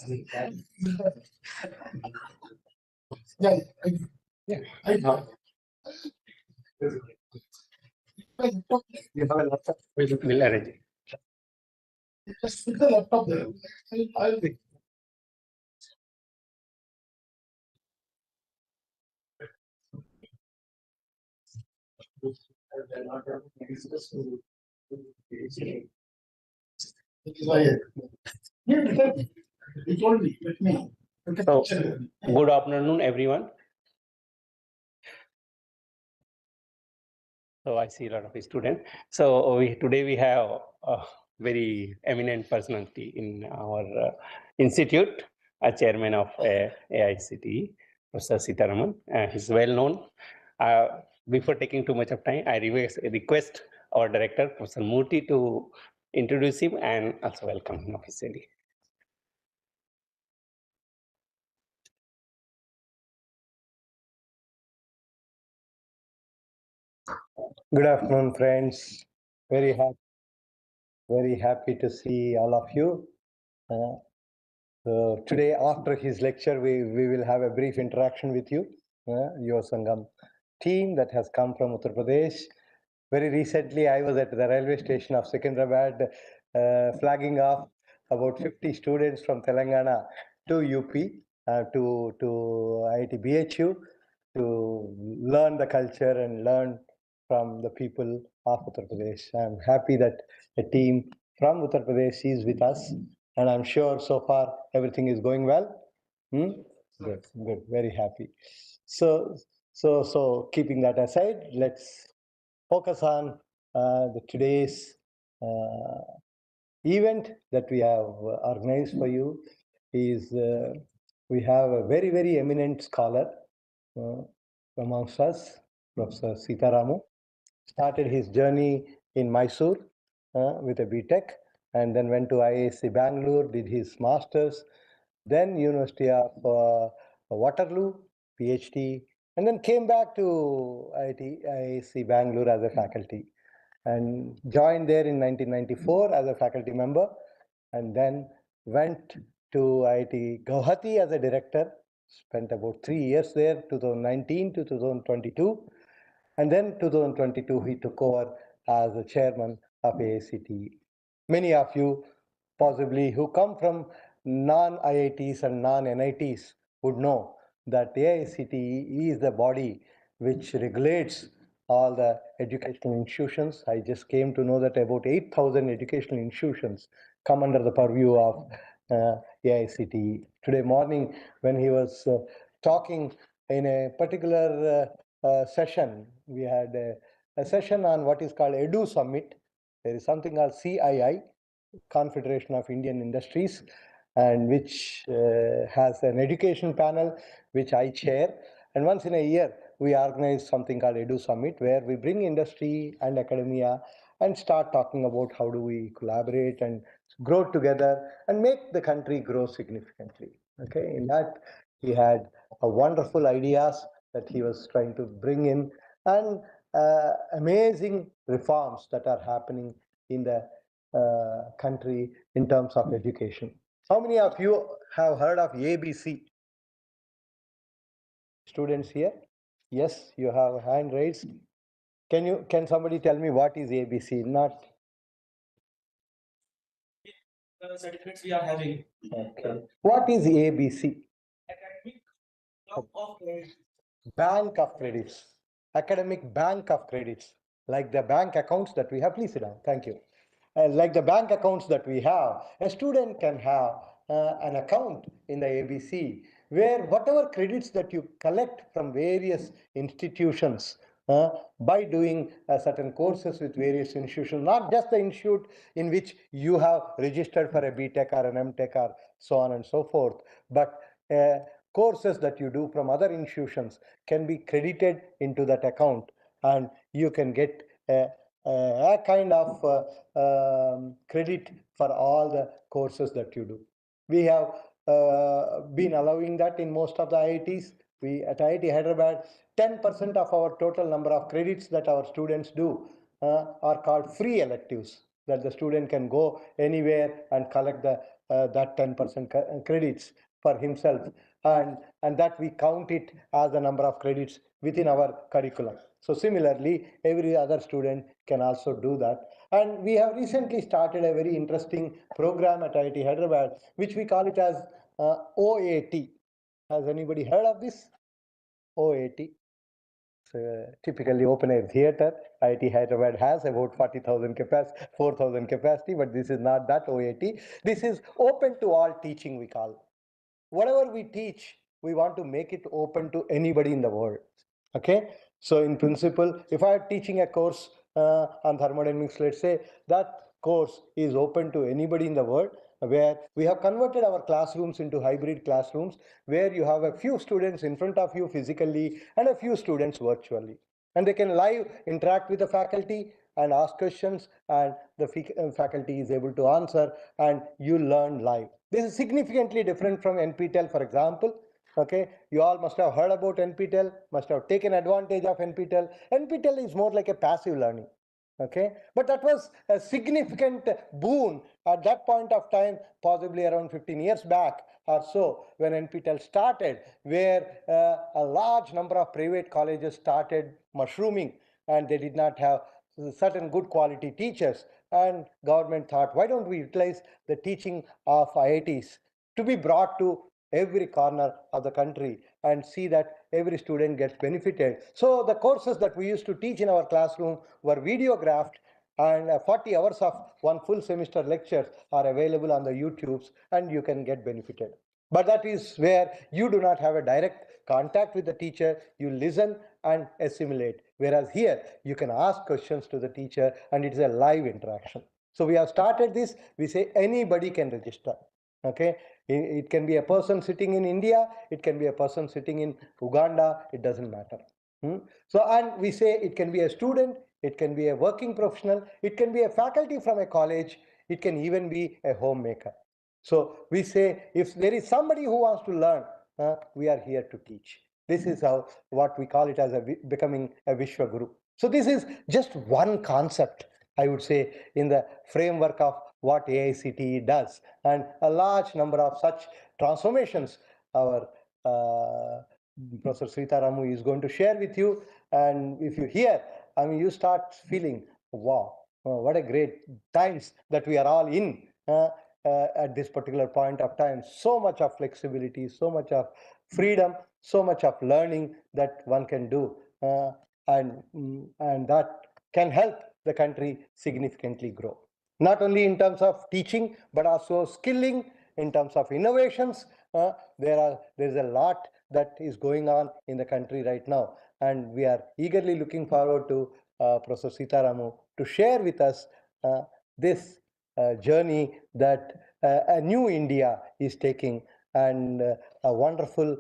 Yeah, I know. You have a laptop. We'll arrange it. Just put the laptop there. I'll be. He told me, with me. So, good afternoon, everyone. So I see a lot of students. So today we have a very eminent personality in our institute, a chairman of AICTE, Professor Sitaramu. He's well known. Before taking too much of time, I request our director, Professor Murthy, to introduce him and also welcome him officially. Good afternoon, friends. Very happy to see all of you. So today, after his lecture, we will have a brief interaction with you, your Sangam team that has come from Uttar Pradesh. Very recently, I was at the railway station of Secunderabad, flagging off about 50 students from Telangana to UP, to IIT BHU, to learn the culture and learn from the people of Uttar Pradesh. I'm happy that a team from Uttar Pradesh is with us, and I'm sure so far everything is going well. Good, very happy. So keeping that aside, let's focus on the today's event that we have organized for you. Is we have a very eminent scholar amongst us, Professor Sitaramu. Started his journey in Mysore with a BTech, and then went to IISc Bangalore, did his masters, then University of Waterloo, PhD, and then came back to IISc Bangalore as a faculty, and joined there in 1994 as a faculty member, and then went to IIT Guwahati as a director, spent about 3 years there, 2019 to 2022. And then 2022, he took over as the chairman of AICTE. Many of you possibly who come from non-IITs and non-NITs would know that AICTE is the body which regulates all the educational institutions. I just came to know that about 8,000 educational institutions come under the purview of AICTE. Today morning, when he was talking in a particular session, we had a session on what is called Edu Summit. There is something called CII, Confederation of Indian Industries, and which has an education panel which I chair. And once in a year, we organize something called Edu Summit, where we bring industry and academia and start talking about how do we collaborate and grow together and make the country grow significantly. Okay, in that he had wonderful ideas that he was trying to bring in, and amazing reforms that are happening in the country in terms of education. How many of you have heard of ABC? Students here? Yes, you have a hand raised. Can somebody tell me what is ABC? Not the certificates we are having. okay. What is ABC? Academic Block of Credit. Bank of credits. Academic bank of credits. Like the bank accounts that we have. Please sit down. Thank you. Like the bank accounts that we have, a student can have an account in the ABC where whatever credits that you collect from various institutions by doing certain courses with various institutions, not just the institute in which you have registered for a BTech or an MTech or so on and so forth, but courses that you do from other institutions can be credited into that account, and you can get a kind of credit for all the courses that you do. We have been allowing that in most of the IITs. We at IIT Hyderabad, 10% of our total number of credits that our students do are called free electives, that the student can go anywhere and collect the that 10% credits for himself, and that we count it as the number of credits within our curriculum. So similarly, every other student can also do that. And we have recently started a very interesting program at IIT Hyderabad, which we call it as OAT. Has anybody heard of this? OAT. Typically open air theater. IIT Hyderabad has about 40,000 capacity, 4,000 capacity, but this is not that OAT. This is open to all teaching, we call. Whatever we teach, we want to make it open to anybody in the world. Okay, so in principle, if I am teaching a course on thermodynamics, let's say that course is open to anybody in the world, where we have converted our classrooms into hybrid classrooms, where you have a few students in front of you physically and a few students virtually, and they can live interact with the faculty and ask questions, and the faculty is able to answer, and you learn live. This is significantly different from NPTEL, for example. Okay, you all must have heard about NPTEL, must have taken advantage of NPTEL. NPTEL is more like a passive learning. Okay, but that was a significant boon at that point of time, possibly around 15 years back or so, when NPTEL started, where a large number of private colleges started mushrooming, and they did not have certain good quality teachers, and government thought, why don't we utilize the teaching of IITs to be brought to every corner of the country and see that every student gets benefited. So the courses that we used to teach in our classroom were videographed, and 40 hours of one full semester lectures are available on the YouTubes, and you can get benefited. But that is where you do not have a direct contact with the teacher. You listen and assimilate. Whereas here, you can ask questions to the teacher, and it is a live interaction. So we have started this. We say anybody can register. Okay, it can be a person sitting in India, it can be a person sitting in Uganda, it doesn't matter. So, and we say it can be a student, it can be a working professional, it can be a faculty from a college, it can even be a homemaker. So we say if there is somebody who wants to learn, we are here to teach. This is how, what we call it as becoming a Vishwa Guru. So this is just one concept, I would say, in the framework of what AICTE does, and a large number of such transformations our Professor Sitaramu is going to share with you. And if you hear, I mean, you start feeling, wow, what a great times that we are all in at this particular point of time. So much of flexibility, so much of freedom, so much of learning that one can do, and that can help the country significantly grow. Not only in terms of teaching, but also skilling, in terms of innovations. There's a lot that is going on in the country right now, and we are eagerly looking forward to Professor Sitaramu to share with us this journey that a new India is taking, and a wonderful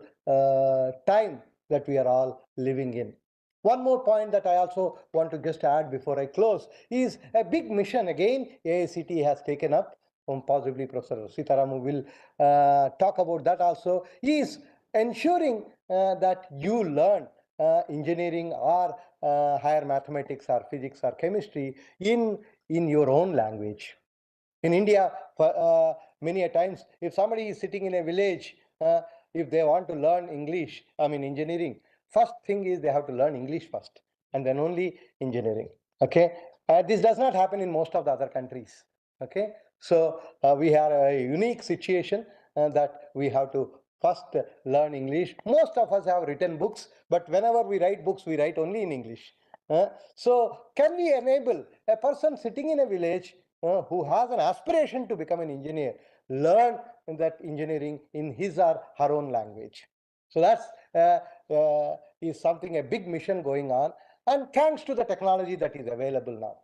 time that we are all living in. One more point that I also want to just add before I close is a big mission again AICTE has taken up, possibly Professor Sitaramu will talk about that also, is ensuring that you learn engineering or higher mathematics or physics or chemistry in your own language. In India, many a times, if somebody is sitting in a village, if they want to learn English, I mean engineering, first thing is they have to learn English first, and then only engineering. Okay, this does not happen in most of the other countries. Okay, so we have a unique situation that we have to first learn English. Most of us have written books, but whenever we write books, we write only in English. So can we enable a person sitting in a village who has an aspiration to become an engineer learn that engineering in his or her own language? So that's is something, a big mission going on, and thanks to the technology that is available now.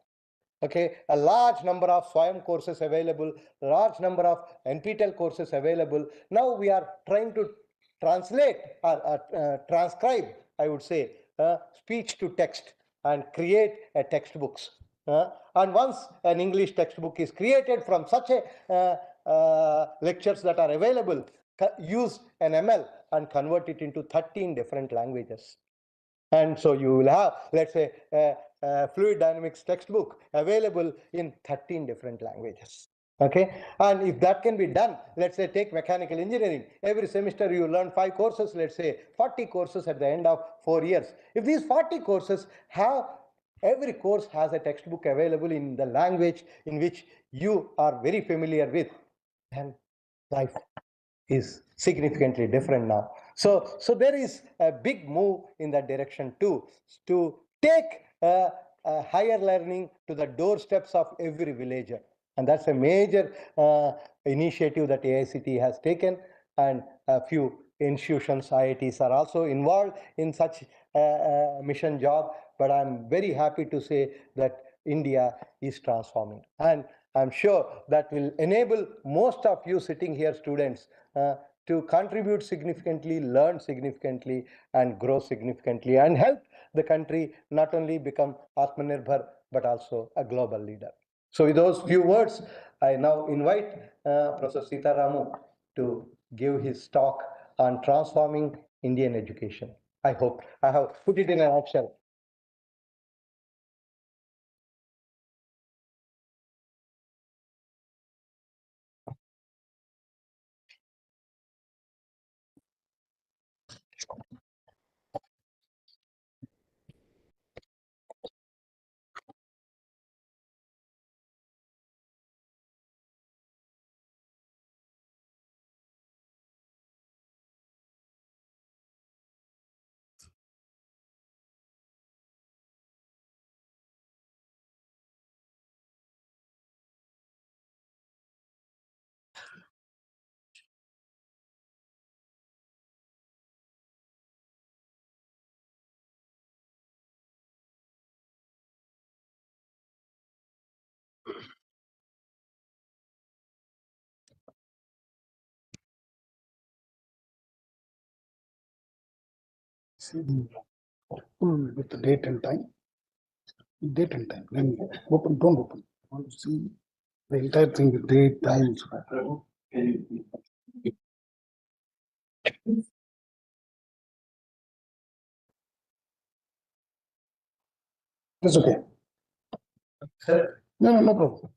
Okay, a large number of SWAYAM courses available, large number of NPTEL courses available. Now we are trying to translate or transcribe, I would say, speech to text and create a textbooks. And once an English textbook is created from such a lectures that are available, use an ML and convert it into 13 different languages. And so you will have, let's say, a fluid dynamics textbook available in 13 different languages. Okay, and if that can be done, let's say take mechanical engineering. Every semester you learn 5 courses, let's say 40 courses at the end of 4 years. If these 40 courses have, every course has a textbook available in the language in which you are very familiar with, then life is significantly different now. So there is a big move in that direction too, to take higher learning to the doorsteps of every villager. And that's a major initiative that AICTE has taken, and a few institutions, IITs are also involved in such mission job. But I'm very happy to say that India is transforming, and I'm sure that will enable most of you sitting here, students, to contribute significantly, learn significantly, and grow significantly, and help the country not only become Atmanirbhar, but also a global leader. So with those few words, I now invite Professor Sitaramu to give his talk on transforming Indian education. I hope I have put it in a nutshell. See the full with the date and time. Date and time. Then open, don't open. I want to see the entire thing with date, time. That's okay. No, no problem.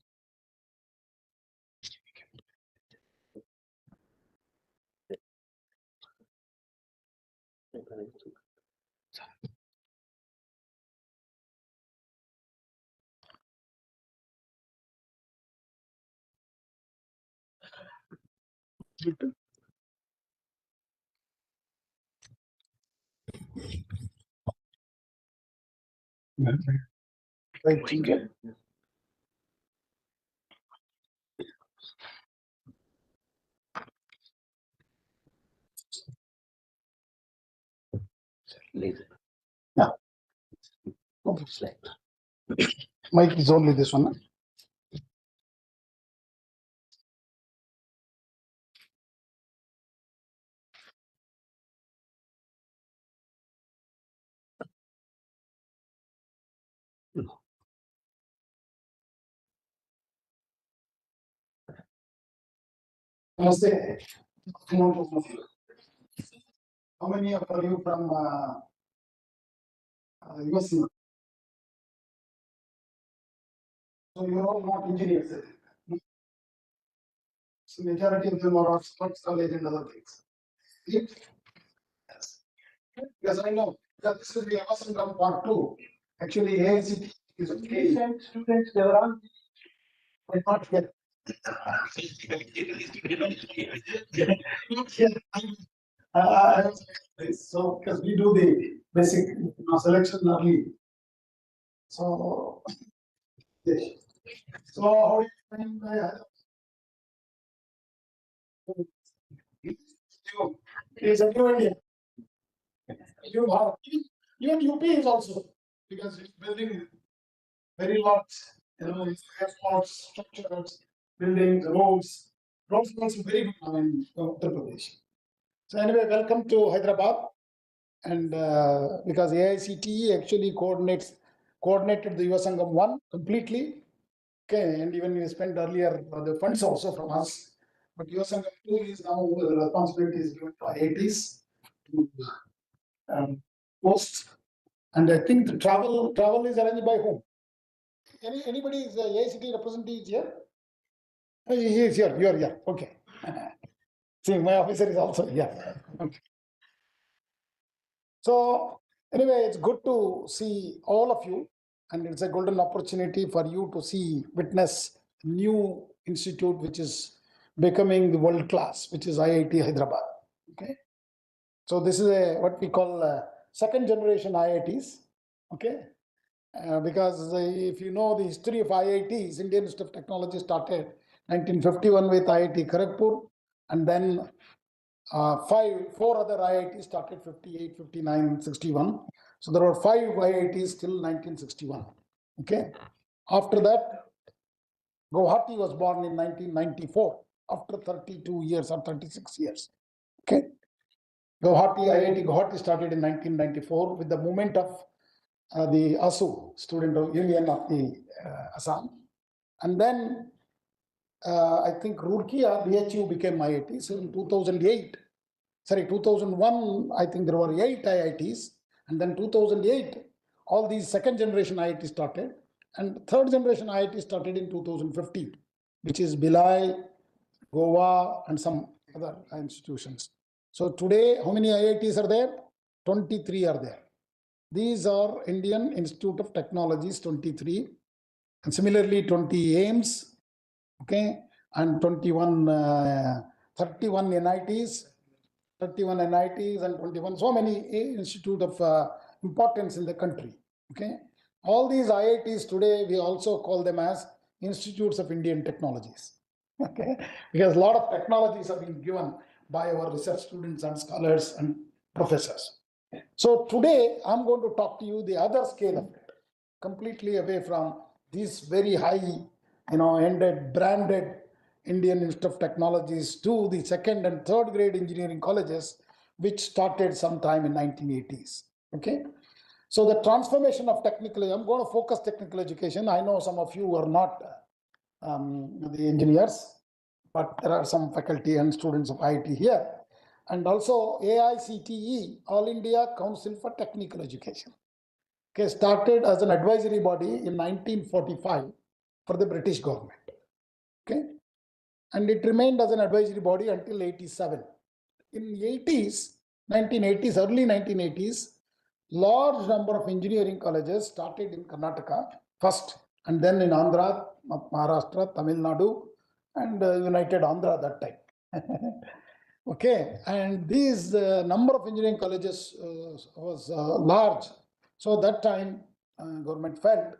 Right, okay. Yeah. Okay. Mic is only this one. Huh? Namaste. How many of you from US? So you're all not engineers. So majority of them are Oxford College and other things. Yes. Yes, I know. That this is the awesome part two. Actually, AICTE is okay. Students, they were on. I not yet. So because we do the basic selection early. So, yes. So how do you find is a new India. You have even UP is also because it's building very large, airports, structures, buildings, roads. Roads are also very good now in Uttar Pradesh. So anyway, welcome to Hyderabad. And because AICTE actually coordinated the Yuvasangam 1 completely. Okay, and even we spent earlier the funds also from us. But Yuvasangam 2 is now the responsibility is given to IITs to host. And I think the travel is arranged by whom? Anybody is AICTE representative here? He is here. You are here. Okay. See, my officer is also here. Okay. So anyway, it's good to see all of you, and it's a golden opportunity for you to see, witness new institute which is becoming the world class, which is IIT Hyderabad. Okay. So this is a what we call second generation IITs. Okay. Because if you know the history of IITs, Indian Institute of Technology started 1951 with IIT Kharagpur, and then four other IITs started 58, 59, 61. So there were 5 IITs till 1961. Okay. After that, Guwahati was born in 1994, after 32 years or 36 years. Okay. IIT Guwahati started in 1994 with the movement of the ASU, Student Union of the Assam. And then I think Roorkee or BHU became IIT. So in 2001, I think there were 8 IITs. And then 2008, all these second generation IITs started. And third generation IIT started in 2015, which is Bhilai, Goa, and some other institutions. So today, how many IITs are there? 23 are there. These are Indian Institute of Technologies, 23, and similarly 20 AIMS, okay, and 31 NITs, 31 NITs and 21, so many institute of importance in the country, okay. All these IITs today, we also call them as Institutes of Indian Technologies, okay, because a lot of technologies have been given by our research students and scholars and professors. So today I'm going to talk to you the other scale of it, completely away from these very high, ended, branded Indian Institute of Technologies to the second and third grade engineering colleges, which started sometime in 1980s. Okay. So the transformation of technical, I'm going to focus technical education. I know some of you are not the engineers, but there are some faculty and students of IIT here. And also AICTE, All India Council for Technical Education. Okay, started as an advisory body in 1945 for the British government. Okay, and it remained as an advisory body until 87. In 80s, 1980s, early 1980s, large number of engineering colleges started in Karnataka first, and then in Andhra, Maharashtra, Tamil Nadu, and United Andhra that time. Okay, and these number of engineering colleges was large. So that time, government felt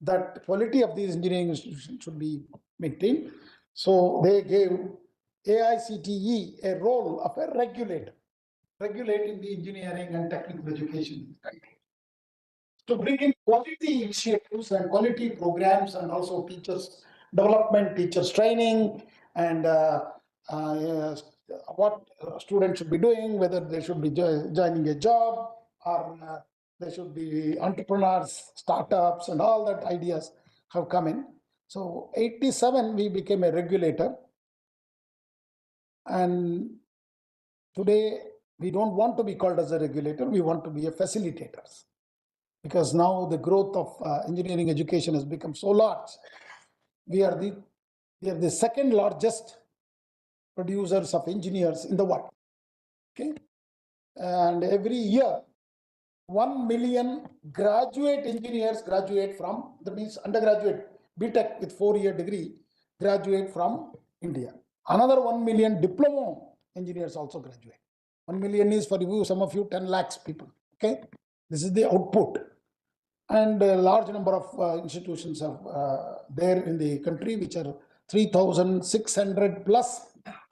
that quality of these engineering institutions should be maintained. So they gave AICTE a role of a regulator, regulating the engineering and technical education in the country, to bring in quality initiatives and quality programs, and also teachers development, teachers training, and what students should be doing, whether they should be joining a job, or they should be entrepreneurs, startups, and all that ideas have come in. So 87, we became a regulator. And today, we don't want to be called as a regulator, we want to be a facilitators. Because now the growth of engineering education has become so large. We are the second largest producers of engineers in the world. Okay, and every year 1 million graduate engineers graduate from, that means undergraduate BTech with 4-year degree graduate from India. Another 1 million diploma engineers also graduate. 1 million is for you, some of you, 10 lakhs people. Okay, this is the output. And a large number of institutions are there in the country, which are 3,600 plus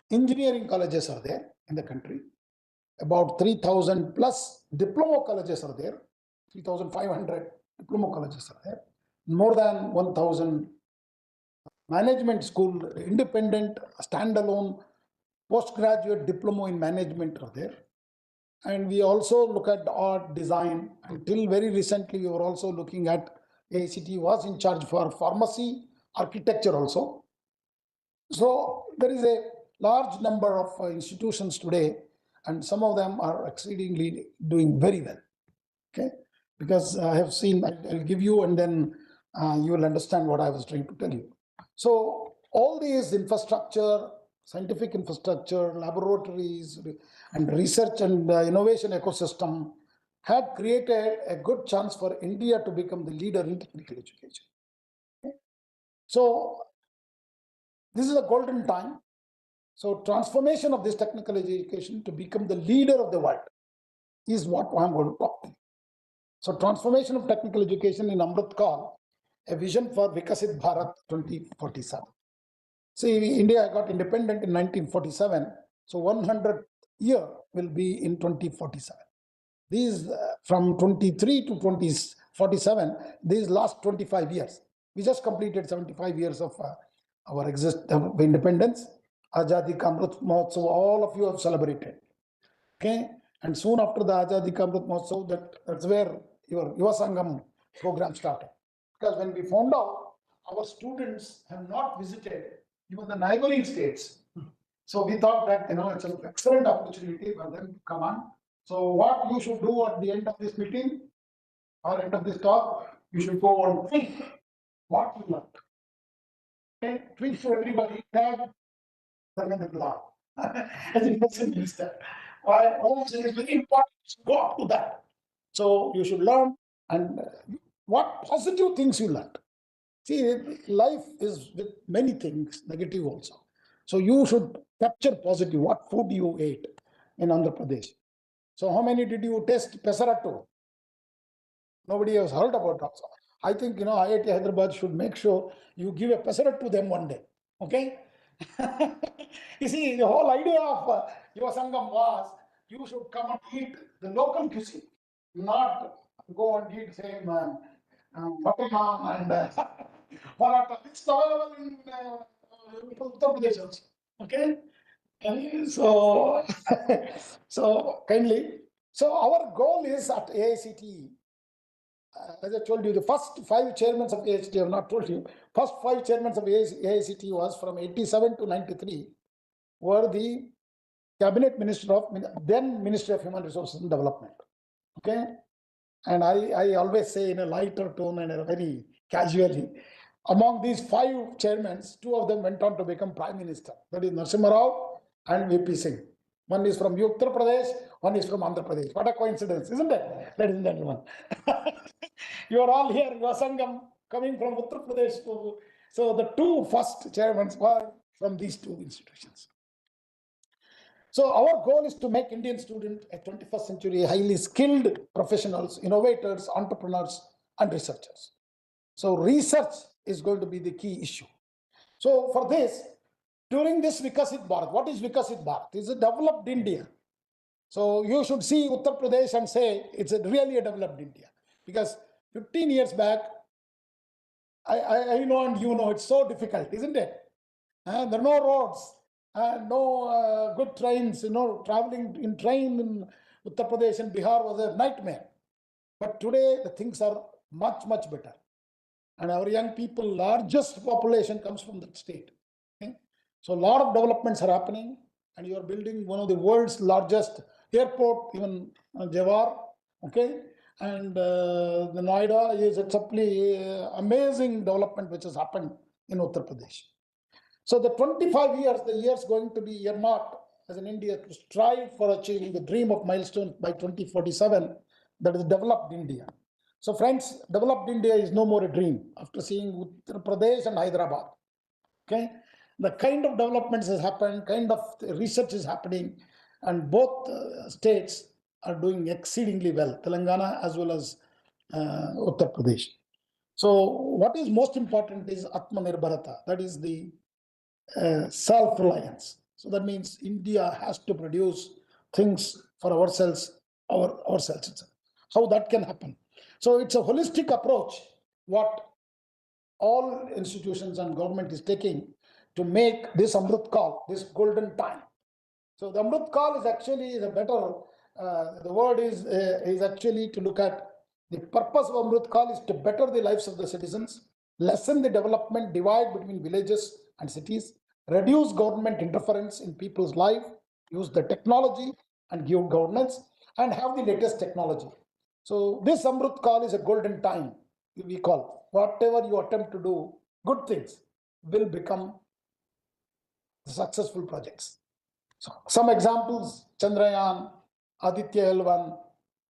engineering colleges are there in the country. About 3,000 plus diploma colleges are there. 3,500 diploma colleges are there. More than 1,000 management school, independent, standalone, postgraduate diploma in management are there. And we also look at art, design. Until very recently, we were also looking at, AICTE was in charge for pharmacy, architecture also. So there is a large number of institutions today, and some of them are exceedingly doing very well. Okay, because I have seen, I'll give you, and then you will understand what I was trying to tell you. So all these infrastructure, scientific infrastructure, laboratories, and research and innovation ecosystem had created a good chance for India to become the leader in technical education. So this is a golden time. So transformation of this technical education to become the leader of the world is what I'm going to talk to you. So transformation of technical education in Amrit Kaal, a vision for Vikasit Bharat 2047. See, India got independent in 1947, so 100th year will be in 2047. These from 23 to 2047, these last 25 years, we just completed 75 years of our independence. Azadi Ka Amrit Mahotsav, all of you have celebrated. Okay, and soon after the Azadi Ka Amrit Mahotsav, that's where your Yuva Sangam program started. Because when we found out our students have not visited even the neighboring states, so we thought that it's an excellent opportunity for them to come on. So what you should do at the end of this meeting or end of this talk, you should go and think what you learned. Okay, tweet to everybody, tag Dharmendra as a person minister. Why? Also, it is very important to go up to that. So you should learn and what positive things you learned. See, life is with many things, negative also. So you should capture positive. What food you ate in Andhra Pradesh. So how many did you taste pesarattu? Nobody has heard about that. I think IIT Hyderabad should make sure you give a pesarat to them one day. Okay. You see, the whole idea of Yuva Sangam was you should come and eat the local cuisine, not go and eat same patama and paratha. It's available in Uttar Pradesh also. Okay. And so, so kindly. So our goal is at AICTE. As I told you, the first 5 chairmen of AICTE, I have not told you, first 5 chairmen of AICTE was from 87 to 93, were the cabinet minister of, then Ministry of Human Resources and Development. Okay. And I always say in a lighter tone and a very casually, among these 5 chairmen, 2 of them went on to become prime minister. That is Narasimha Rao and VP Singh. One is from Uttar Pradesh, one is from Andhra Pradesh. What a coincidence, isn't it, ladies and gentlemen? You are all here, Vasangam, coming from Uttar Pradesh. So the 2 first chairmen were from these 2 institutions. So our goal is to make Indian students a 21st century highly skilled professionals, innovators, entrepreneurs, and researchers. So research is going to be the key issue. So for this, during this Vikasit Bharat, what is Vikasit Bharat? It's a developed India. So you should see Uttar Pradesh and say it's really a developed India. Because 15 years back, I know and you know it's so difficult, isn't it? There are no roads, no good trains, traveling in train in Uttar Pradesh and Bihar was a nightmare. But today the things are much, much better. And our young people, largest population comes from that state. Okay? So a lot of developments are happening and you are building one of the world's largest airport, even Jawar, okay? And the Noida is a simply amazing development which has happened in Uttar Pradesh. So the 25 years, the years going to be earmarked as an India to strive for achieving the dream of milestone by 2047, that is developed India. So friends, developed India is no more a dream after seeing Uttar Pradesh and Hyderabad. Okay, the kind of developments has happened, kind of research is happening, and both states are doing exceedingly well, Telangana as well as Uttar Pradesh. So what is most important is Atmanirbharata, that is the self-reliance. So that means India has to produce things for ourselves, ourselves. How that can happen? So it's a holistic approach what all institutions and government is taking to make this Amrit Kaal, this golden time. So the Amrit Kaal is actually the better, the word is actually to look at the purpose of Amrit Kaal is to better the lives of the citizens, lessen the development divide between villages and cities, reduce government interference in people's life, use the technology and give governance, and have the latest technology. So this Amrit Kaal is a golden time, we call. Whatever you attempt to do, good things will become successful projects. So some examples: Chandrayaan, Aditya L1,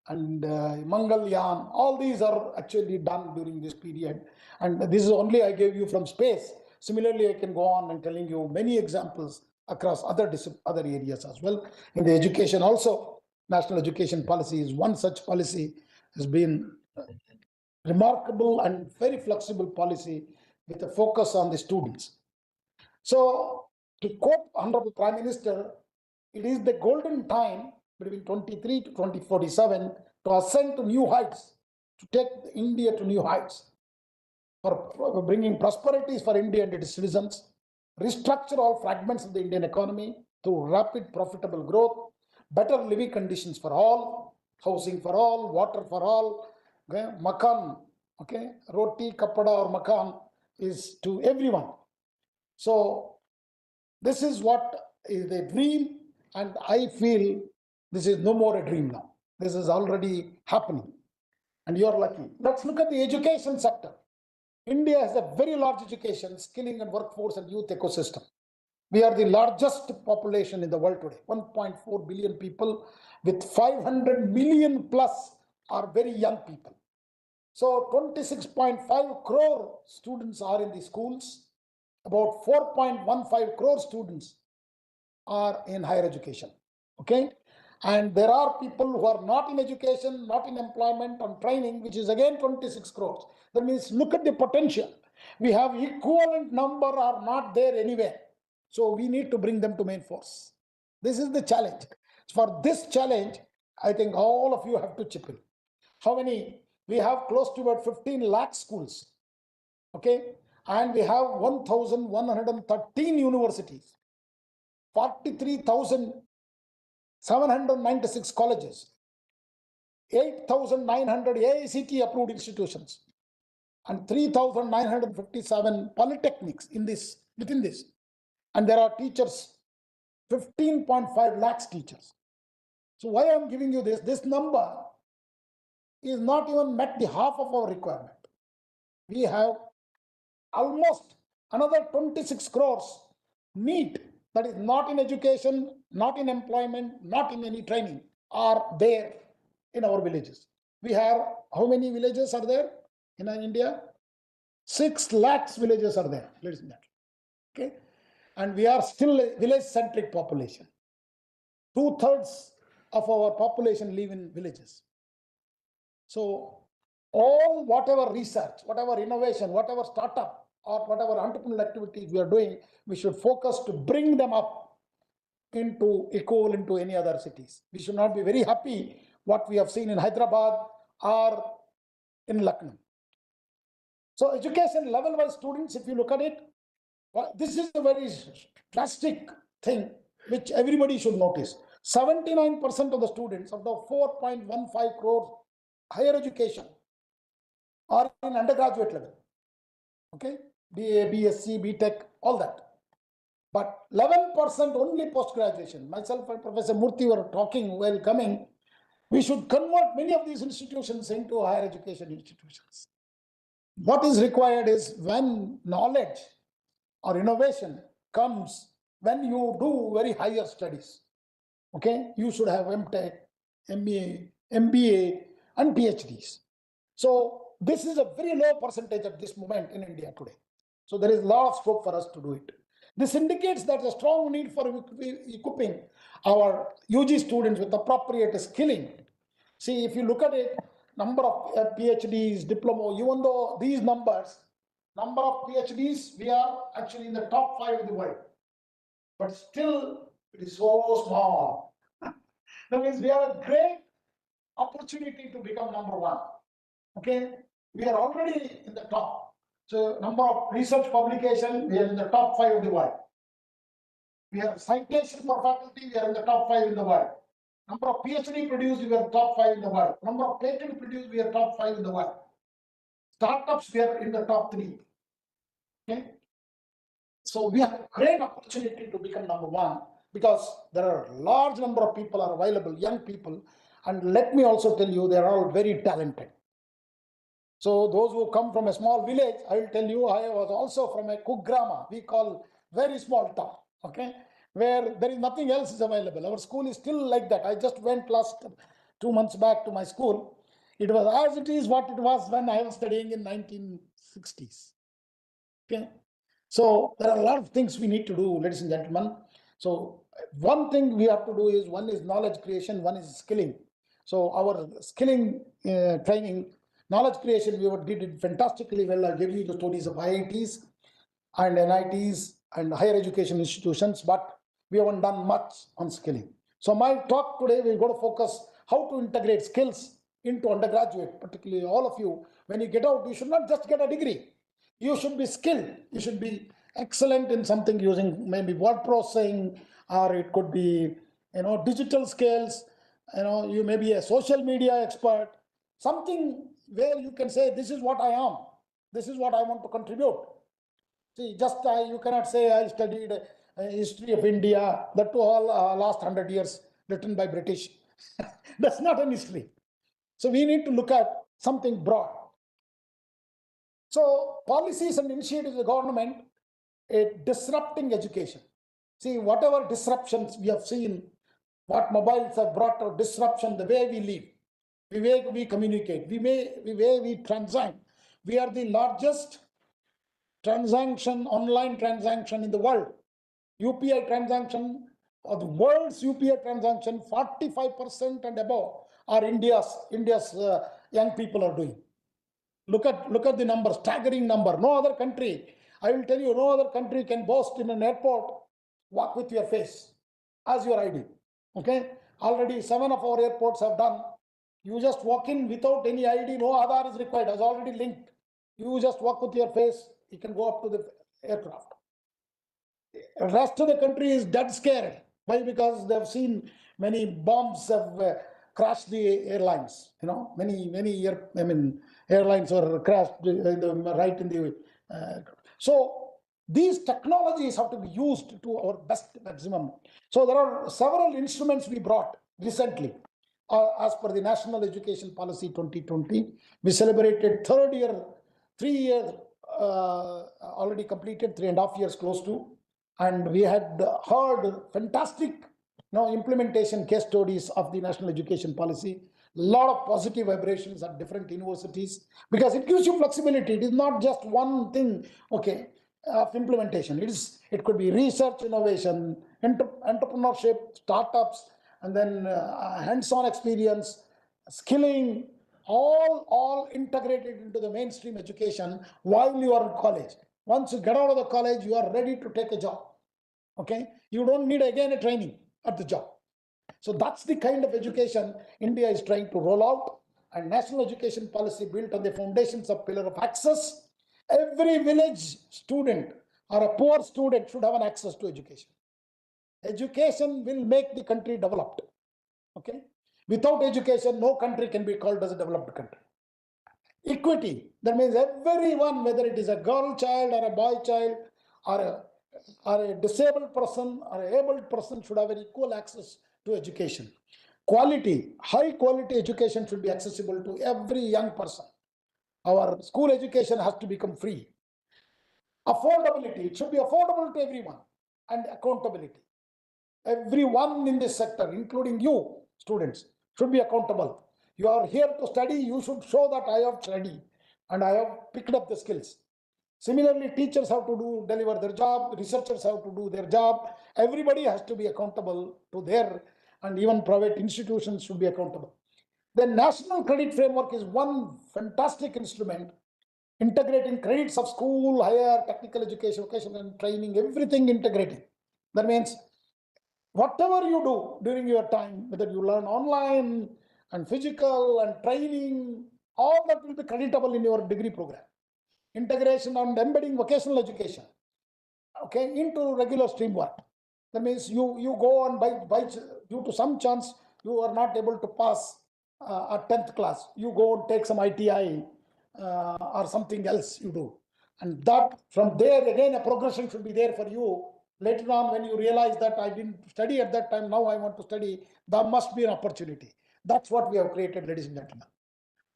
and Mangalyaan. All these are actually done during this period. And this is only I gave you from space. Similarly, I can go on and telling you many examples across other areas as well. In the education also, national education policy is one such policy, has been remarkable and very flexible policy with a focus on the students. So to quote Honorable Prime Minister, it is the golden time between 23 to 2047 to ascend to new heights, to take India to new heights, for bringing prosperities for India and its citizens, restructure all fragments of the Indian economy through rapid profitable growth, better living conditions for all, housing for all, water for all, okay? Makan, okay, roti, kapada or makan is to everyone. So this is what is the dream, and I feel this is no more a dream now. This is already happening, and you are lucky. Let's look at the education sector. India has a very large education, skilling and workforce and youth ecosystem. We are the largest population in the world today, 1.4 billion people, with 500 million plus are very young people. So 26.5 crore students are in the schools. About 4.15 crore students are in higher education, okay? And there are people who are not in education, not in employment, on training, which is again 26 crores. That means look at the potential. We have equivalent number are not there anywhere. So we need to bring them to main force. This is the challenge. For this challenge, I think all of you have to chip in. How many? We have close to about 15 lakh schools, okay? And we have 1,113 universities, 43,796 colleges, 8,900 AICTE approved institutions, and 3,957 polytechnics within this. And there are teachers, 15.5 lakhs teachers. So why I'm giving you this number is not even met the half of our requirement. We have almost another 26 crores need, that is not in education, not in employment, not in any training, are there in our villages. We have, how many villages are there in India? 6 lakhs villages are there, ladies and gentlemen. Okay, and we are still a village-centric population. 2/3 of our population live in villages. So all whatever research, whatever innovation, whatever startup, or whatever entrepreneurial activities we are doing, we should focus to bring them up into equivalent to any other cities. We should not be very happy what we have seen in Hyderabad or in Lucknow. So education level-wise students, if you look at it, this is a very drastic thing which everybody should notice. 79% of the students of the 4.15 crore higher education are in undergraduate level, okay, BA, BSc, BTech, all that. But 11% only post-graduation. Myself and Professor Murthy were talking while coming, we should convert many of these institutions into higher education institutions. What is required is when knowledge or innovation comes, when you do very higher studies, okay, you should have MTech, MBA, MBA, and PhDs. So this is a very low percentage at this moment in India today. So there is a lot of scope for us to do it. This indicates that a strong need for equipping our UG students with appropriate skilling. See, if you look at it, number of PhDs, diploma, even though these numbers, number of PhDs, we are actually in the top 5 in the world. But still, it is so small. That means we have a great opportunity to become number 1. Okay, we are already in the top. So number of research publication, we are in the top 5 of the world. We have citation for faculty, we are in the top 5 in the world. Number of PhD produced, we are top 5 in the world. Number of patent produced, we are top 5 in the world. Startups, we are in the top 3. Okay, so we have a great opportunity to become number 1 because there are a large number of people are available, young people, and let me also tell you, they are all very talented. So those who come from a small village, I will tell you, I was also from a Kugrama, we call very small town. Okay, where there is nothing else is available. Our school is still like that. I just went last 2 months back to my school. It was as it is what it was when I was studying in 1960s. Okay, so there are a lot of things we need to do, ladies and gentlemen. So one thing we have to do is, one is knowledge creation, one is skilling. So our skilling training, knowledge creation, we did it fantastically well. I'll give you the stories of IITs and NITs and higher education institutions, but we haven't done much on skilling. So my talk today, we're going to focus how to integrate skills into undergraduate, particularly all of you. When you get out, you should not just get a degree. You should be skilled. You should be excellent in something using maybe word processing, or it could be, digital skills. You may be a social media expert, something where you can say, this is what I am. This is what I want to contribute. See, just you cannot say I studied history of India, that to all last 100 years written by British. That's not an history. So we need to look at something broad. So policies and initiatives of the government, disrupting education. See, whatever disruptions we have seen, what mobiles have brought a disruption, the way we live, the way we communicate, the way we transact. We are the largest online transaction in the world. UPI transaction, or the world's UPI transaction, 45% and above are India's young people are doing. Look at the number, staggering number. No other country, I will tell you, no other country can boast in an airport, walk with your face as your ID. Okay, already 7 of our airports have done. You just walk in without any ID, no Aadhaar is required, has already linked. You just walk with your face, you can go up to the aircraft. The rest of the country is dead scared. Why? Because they've seen many bombs have crashed the airlines. Many airlines were crashed right in the. So these technologies have to be used to our best maximum. So there are several instruments we brought recently. As per the National Education Policy 2020, we celebrated 3 years already completed, 3.5 years close to, and we had heard fantastic implementation case studies of the National Education Policy. A lot of positive vibrations at different universities, because it gives you flexibility. It is not just one thing, okay, of implementation. It could be research, innovation, entrepreneurship, startups, and then hands-on experience, skilling, all integrated into the mainstream education while you are in college. Once you get out of the college, you are ready to take a job. Okay, you don't need again a training at the job. So that's the kind of education India is trying to roll out. And National Education Policy built on the foundations of pillar of access. Every village student or a poor student should have an access to education. Education will make the country developed. Okay, without education, no country can be called as a developed country. Equity, that means everyone, whether it is a girl child or a boy child or a disabled person or an able person, should have an equal access to education. Quality, high quality education should be accessible to every young person. Our school education has to become free. Affordability, it should be affordable to everyone. And accountability. Everyone in this sector, including you, students, should be accountable. You are here to study, you should show that I have studied and I have picked up the skills. Similarly, teachers have to deliver their job, researchers have to do their job. Everybody has to be accountable to their, and even private institutions should be accountable. The National Credit Framework is one fantastic instrument, integrating credits of school, higher, technical education, vocational and training, everything integrating. That means whatever you do during your time, whether you learn online and physical and training, all that will be creditable in your degree program. Integration and embedding vocational education, okay, into regular stream work. That means you go on by due to some chance you are not able to pass a 10th class, you go and take some ITI or something else you do, and that from there again a progression should be there for you. Later on, when you realize that I didn't study at that time, now I want to study, there must be an opportunity. That's what we have created, ladies and gentlemen.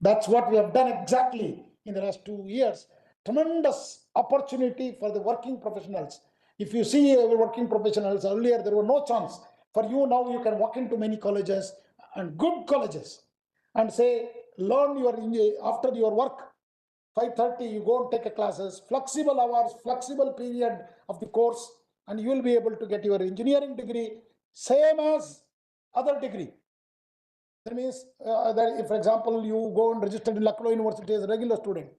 That's what we have done exactly in the last 2 years. Tremendous opportunity for the working professionals. If you see working professionals, earlier there were no chance. For you now, you can walk into many colleges and good colleges and say, learn your after your work, 5:30, you go and take a classes, flexible hours, flexible period of the course, and you will be able to get your engineering degree, same as other degree. That means that if, for example, you go and register in Lucknow University as a regular student,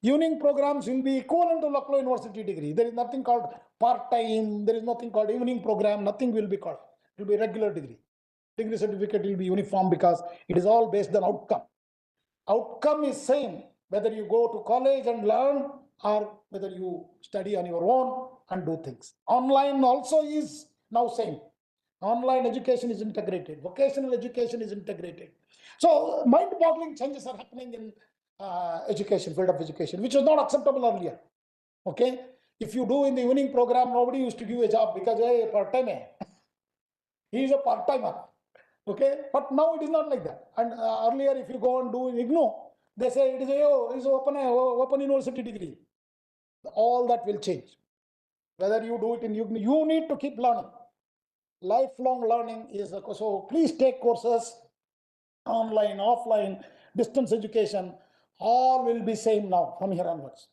evening programs will be equivalent to Lucknow University degree. There is nothing called part-time, there is nothing called evening program, nothing will be called. It will be regular degree. Degree certificate will be uniform because it is all based on outcome. Outcome is same, whether you go to college and learn or whether you study on your own and do things. Online also is now same. Online education is integrated, vocational education is integrated. So mind-boggling changes are happening in education, field of education, which was not acceptable earlier. Okay, if you do in the evening program, nobody used to give a job because hey, part-time. He is a part-timer. Okay, but now it is not like that. And earlier, if you go and do in IGNOU, they say it is open university degree. All that will change. Whether you do it in IGNOU, you need to keep learning. Lifelong learning is so. Please take courses, online, offline, distance education. All will be same now from here onwards.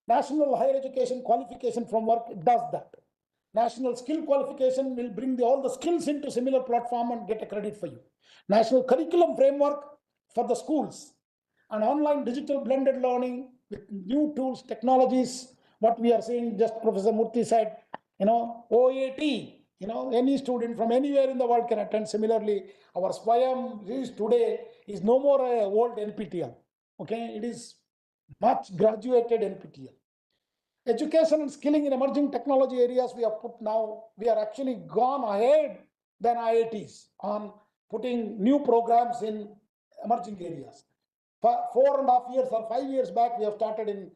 National Higher Education Qualification Framework does that. National Skill Qualification will bring all the skills into similar platform and get a credit for you. National Curriculum Framework for the schools and online digital blended learning with new tools, technologies. What we are seeing, just Professor Murthy said, OAT, any student from anywhere in the world can attend. Similarly, our SWAYAM is today is no more a old NPTEL. Okay, it is much graduated NPTEL. Education and skilling in emerging technology areas we have put now, we are actually gone ahead than IITs on putting new programs in emerging areas. 4.5 years or 5 years back, we have started in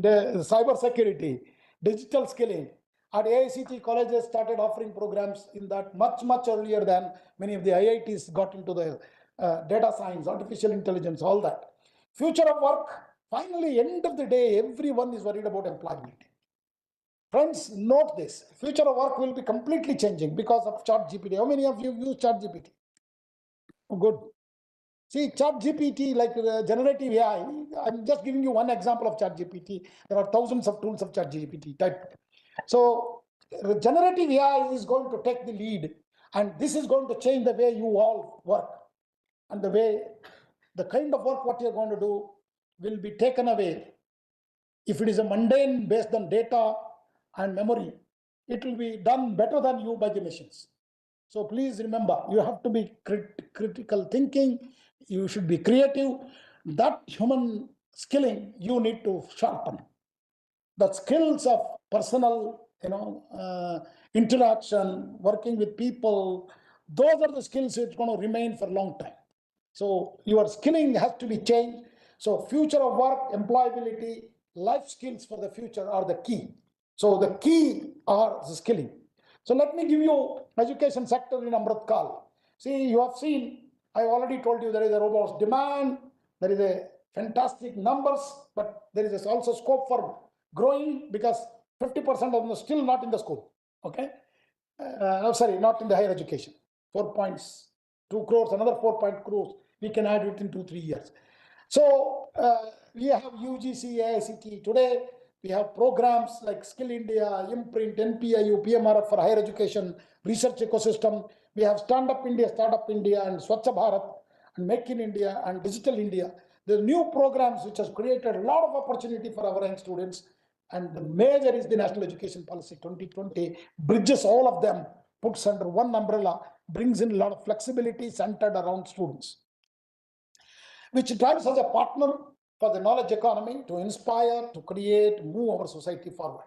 the cyber security, digital skilling. At AICTE colleges started offering programs in that much earlier than many of the IITs got into the data science, artificial intelligence, all that. Future of work. Finally, end of the day, everyone is worried about employability. Friends, note this. Future of work will be completely changing because of ChatGPT. How many of you use ChatGPT? Oh, good. See, ChatGPT, like generative AI, I'm just giving you one example of ChatGPT. There are thousands of tools of ChatGPT type. So, generative AI is going to take the lead, and this is going to change the way you all work and the kind of work what you're going to do will be taken away. If it is a mundane based on data and memory, it will be done better than you by the machines. So please remember, you have to be critical thinking, you should be creative. That human skilling you need to sharpen. The skills of personal, interaction, working with people, those are the skills it's going to remain for a long time. So your skilling has to be changed. So future of work, employability, life skills for the future are the key. So the key are the skilling. So let me give you education sector in Amrit Kal. See, you have seen, I already told you there is a robust demand, there is a fantastic numbers, but there is also scope for growing because 50% of them are still not in the school. Okay, sorry, not in the higher education. 4.2 crores, another 4 crores, we can add it in 2-3 years. So we have UGC, AICTE. Today, we have programs like Skill India, Imprint, NPIU, PMRF for higher education, research ecosystem. We have Stand Up India, Startup India, and Swachh Bharat, and Make in India, and Digital India. The new programs which has created a lot of opportunity for our young students. And the major is the National Education Policy 2020, bridges all of them, puts under one umbrella, brings in a lot of flexibility centered around students, which drives as a partner for the knowledge economy to inspire, to create, move our society forward.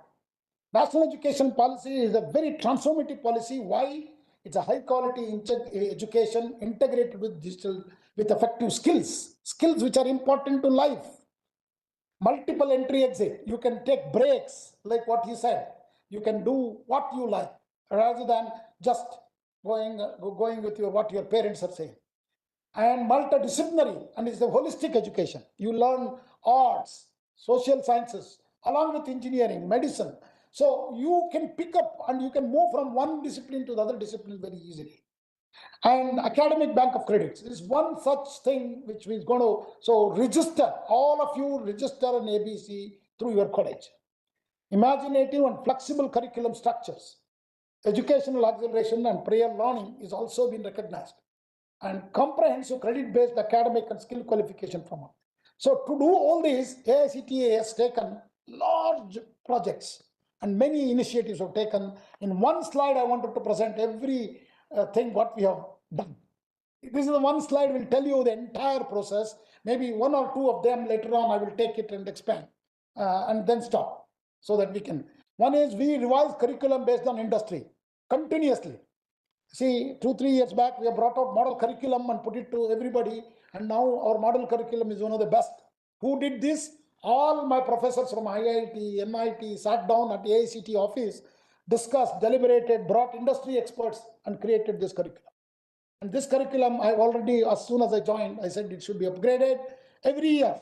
National Education Policy is a very transformative policy. Why? It's a high quality education integrated with digital, with effective skills which are important to life. Multiple entry exit. You can take breaks, like what he said. You can do what you like rather than just going with what your parents are saying. And multidisciplinary, and it's a holistic education. You learn arts, social sciences, along with engineering, medicine. So you can pick up and you can move from one discipline to the other discipline very easily. And academic bank of credits is one such thing which is going to, so register, all of you register an ABC through your college. Imaginative and flexible curriculum structures, educational acceleration and prior learning is also been recognized, and comprehensive credit-based academic and skill qualification framework. So to do all this, AICTE has taken large projects and many initiatives have taken. In one slide, I wanted to present every thing what we have done. This is the one slide will tell you the entire process. Maybe one or two of them later on, I will take it and expand and then stop so that we can. One is we revise curriculum based on industry continuously. See, 2-3 years back, we have brought out model curriculum and put it to everybody. And now our model curriculum is one of the best. Who did this? All my professors from IIT, MIT sat down at the AICTE office, discussed, deliberated, brought industry experts and created this curriculum. And this curriculum, I've already, as soon as I joined, I said it should be upgraded every year.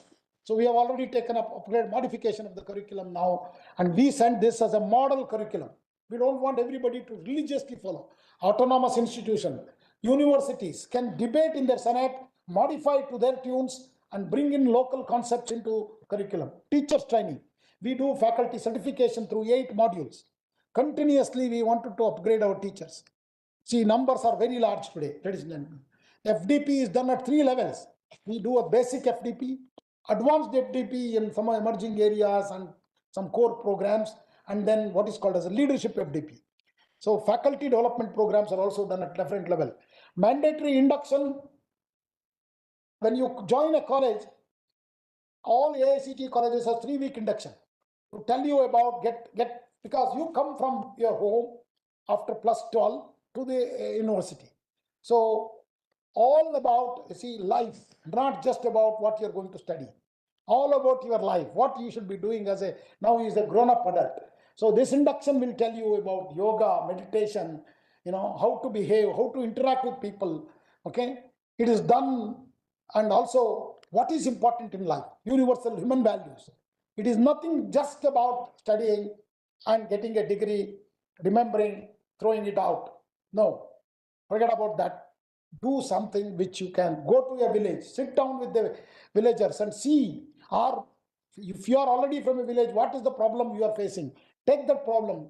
So we have already taken up upgrade modification of the curriculum now, and we send this as a model curriculum. We don't want everybody to religiously follow. Autonomous institution, universities can debate in their senate, modify to their tunes, and bring in local concepts into curriculum. Teachers training, we do faculty certification through 8 modules. Continuously, we wanted to upgrade our teachers. See, numbers are very large today, ladies and gentlemen. FDP is done at 3 levels. We do a basic FDP, advanced FDP in some emerging areas and some core programs, and then what is called as a leadership FDP. So faculty development programs are also done at different level. Mandatory induction, when you join a college, all AICTE colleges have 3-week induction to tell you about because you come from your home after +12 to the university. So all about, see, life, not just about what you're going to study, all about your life, what you should be doing as now is a grown-up adult. So this induction will tell you about yoga, meditation, how to behave, how to interact with people, okay? It is done, and also what is important in life, universal human values. It is nothing just about studying and getting a degree, remembering, throwing it out. No, forget about that. Do something which you can go to a village, sit down with the villagers and see, or if you are already from a village, what is the problem you are facing? Take that problem,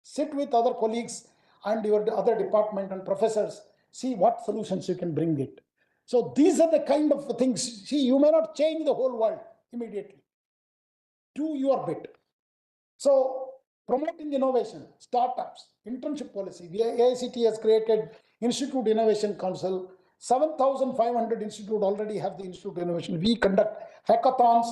sit with other colleagues and your other department and professors, see what solutions you can bring it. So these are the kind of things. See, you may not change the whole world immediately. Do your bit. So promoting innovation, startups, internship policy. The AICTE has created Institute Innovation Council. 7,500 institutes already have the Institute Innovation. We conduct hackathons.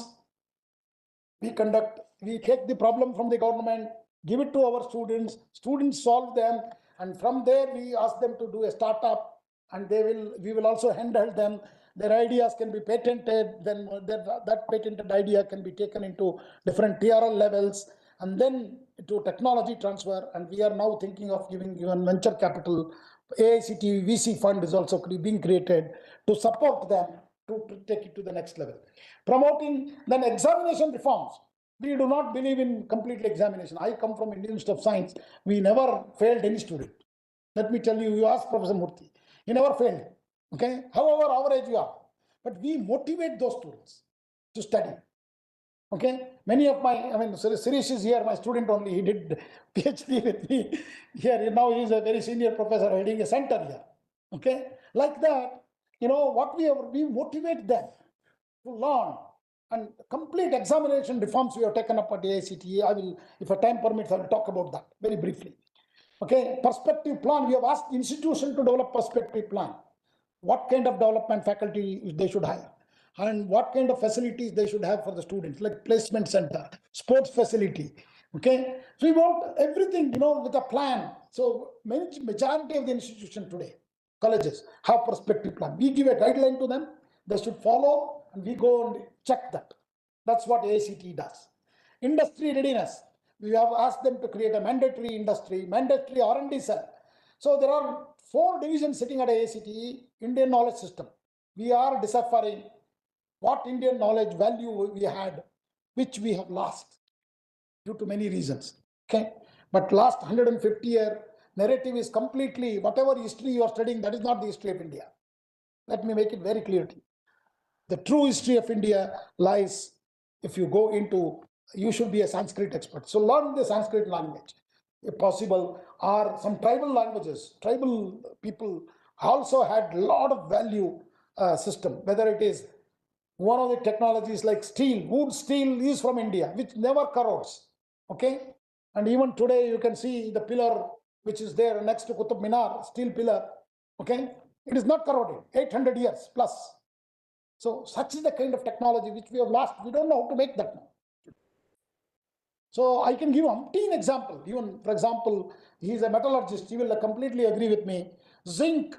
We take the problem from the government, give it to our students. Students solve them, and from there we ask them to do a startup, and we will also handle them. Their ideas can be patented. Then that patented idea can be taken into different TRL levels, and then to technology transfer. And we are now thinking of giving venture capital. AICTE VC fund is also being created to support them to take it to the next level. Promoting then examination reforms. We do not believe in complete examination. I come from Indian Institute of Science. We never failed any student. Let me tell you, you ask Professor Murthy, he never failed. Okay, however average you are, but we motivate those students to study. Okay, many of Sirish is here, my student only. He did PhD with me here. Now he is a very senior professor heading a center here. Okay, like that, what we motivate them to learn. And complete examination reforms we have taken up at the AICTE. I will, if a time permits, I will talk about that very briefly. Okay, perspective plan. We have asked institution to develop perspective plan. What kind of development faculty they should hire, and what kind of facilities they should have for the students, like placement center, sports facility. Okay, so we want everything, with a plan. So majority of the institution today, colleges, have perspective plan. We give a guideline to them, they should follow, and we go and check that. That's what AICTE does. Industry readiness. We have asked them to create a mandatory industry, mandatory R&D cell. So there are 4 divisions sitting at AICTE. Indian knowledge system. We are deciphering what Indian knowledge value we had, which we have lost due to many reasons. Okay, but last 150-year narrative is completely, whatever history you are studying, that is not the history of India. Let me make it very clear to you. The true history of India lies, if you go into, you should be a Sanskrit expert. So learn the Sanskrit language, if possible, or some tribal languages. Tribal people also had a lot of value system, whether it is one of the technologies like steel, wood steel is from India, which never corrodes. Okay, and even today you can see the pillar which is there next to Qutub Minar, steel pillar. Okay, it is not corroded, 800 years plus. So such is the kind of technology which we have lost. We don't know how to make that now. So I can give umpteen example. Even, for example, he is a metallurgist. He will completely agree with me. Zinc,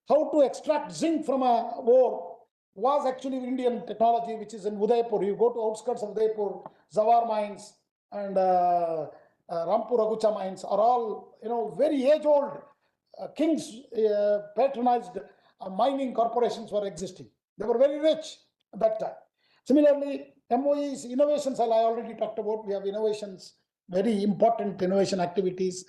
how to extract zinc from a ore was actually Indian technology, which is in Udaipur. You go to outskirts of Udaipur, Zawar mines and Rampur Agucha mines are all, very age-old kings patronized mining corporations were existing. They were very rich at that time. Similarly, MOE's innovations, I already talked about. We have innovations, very important innovation activities.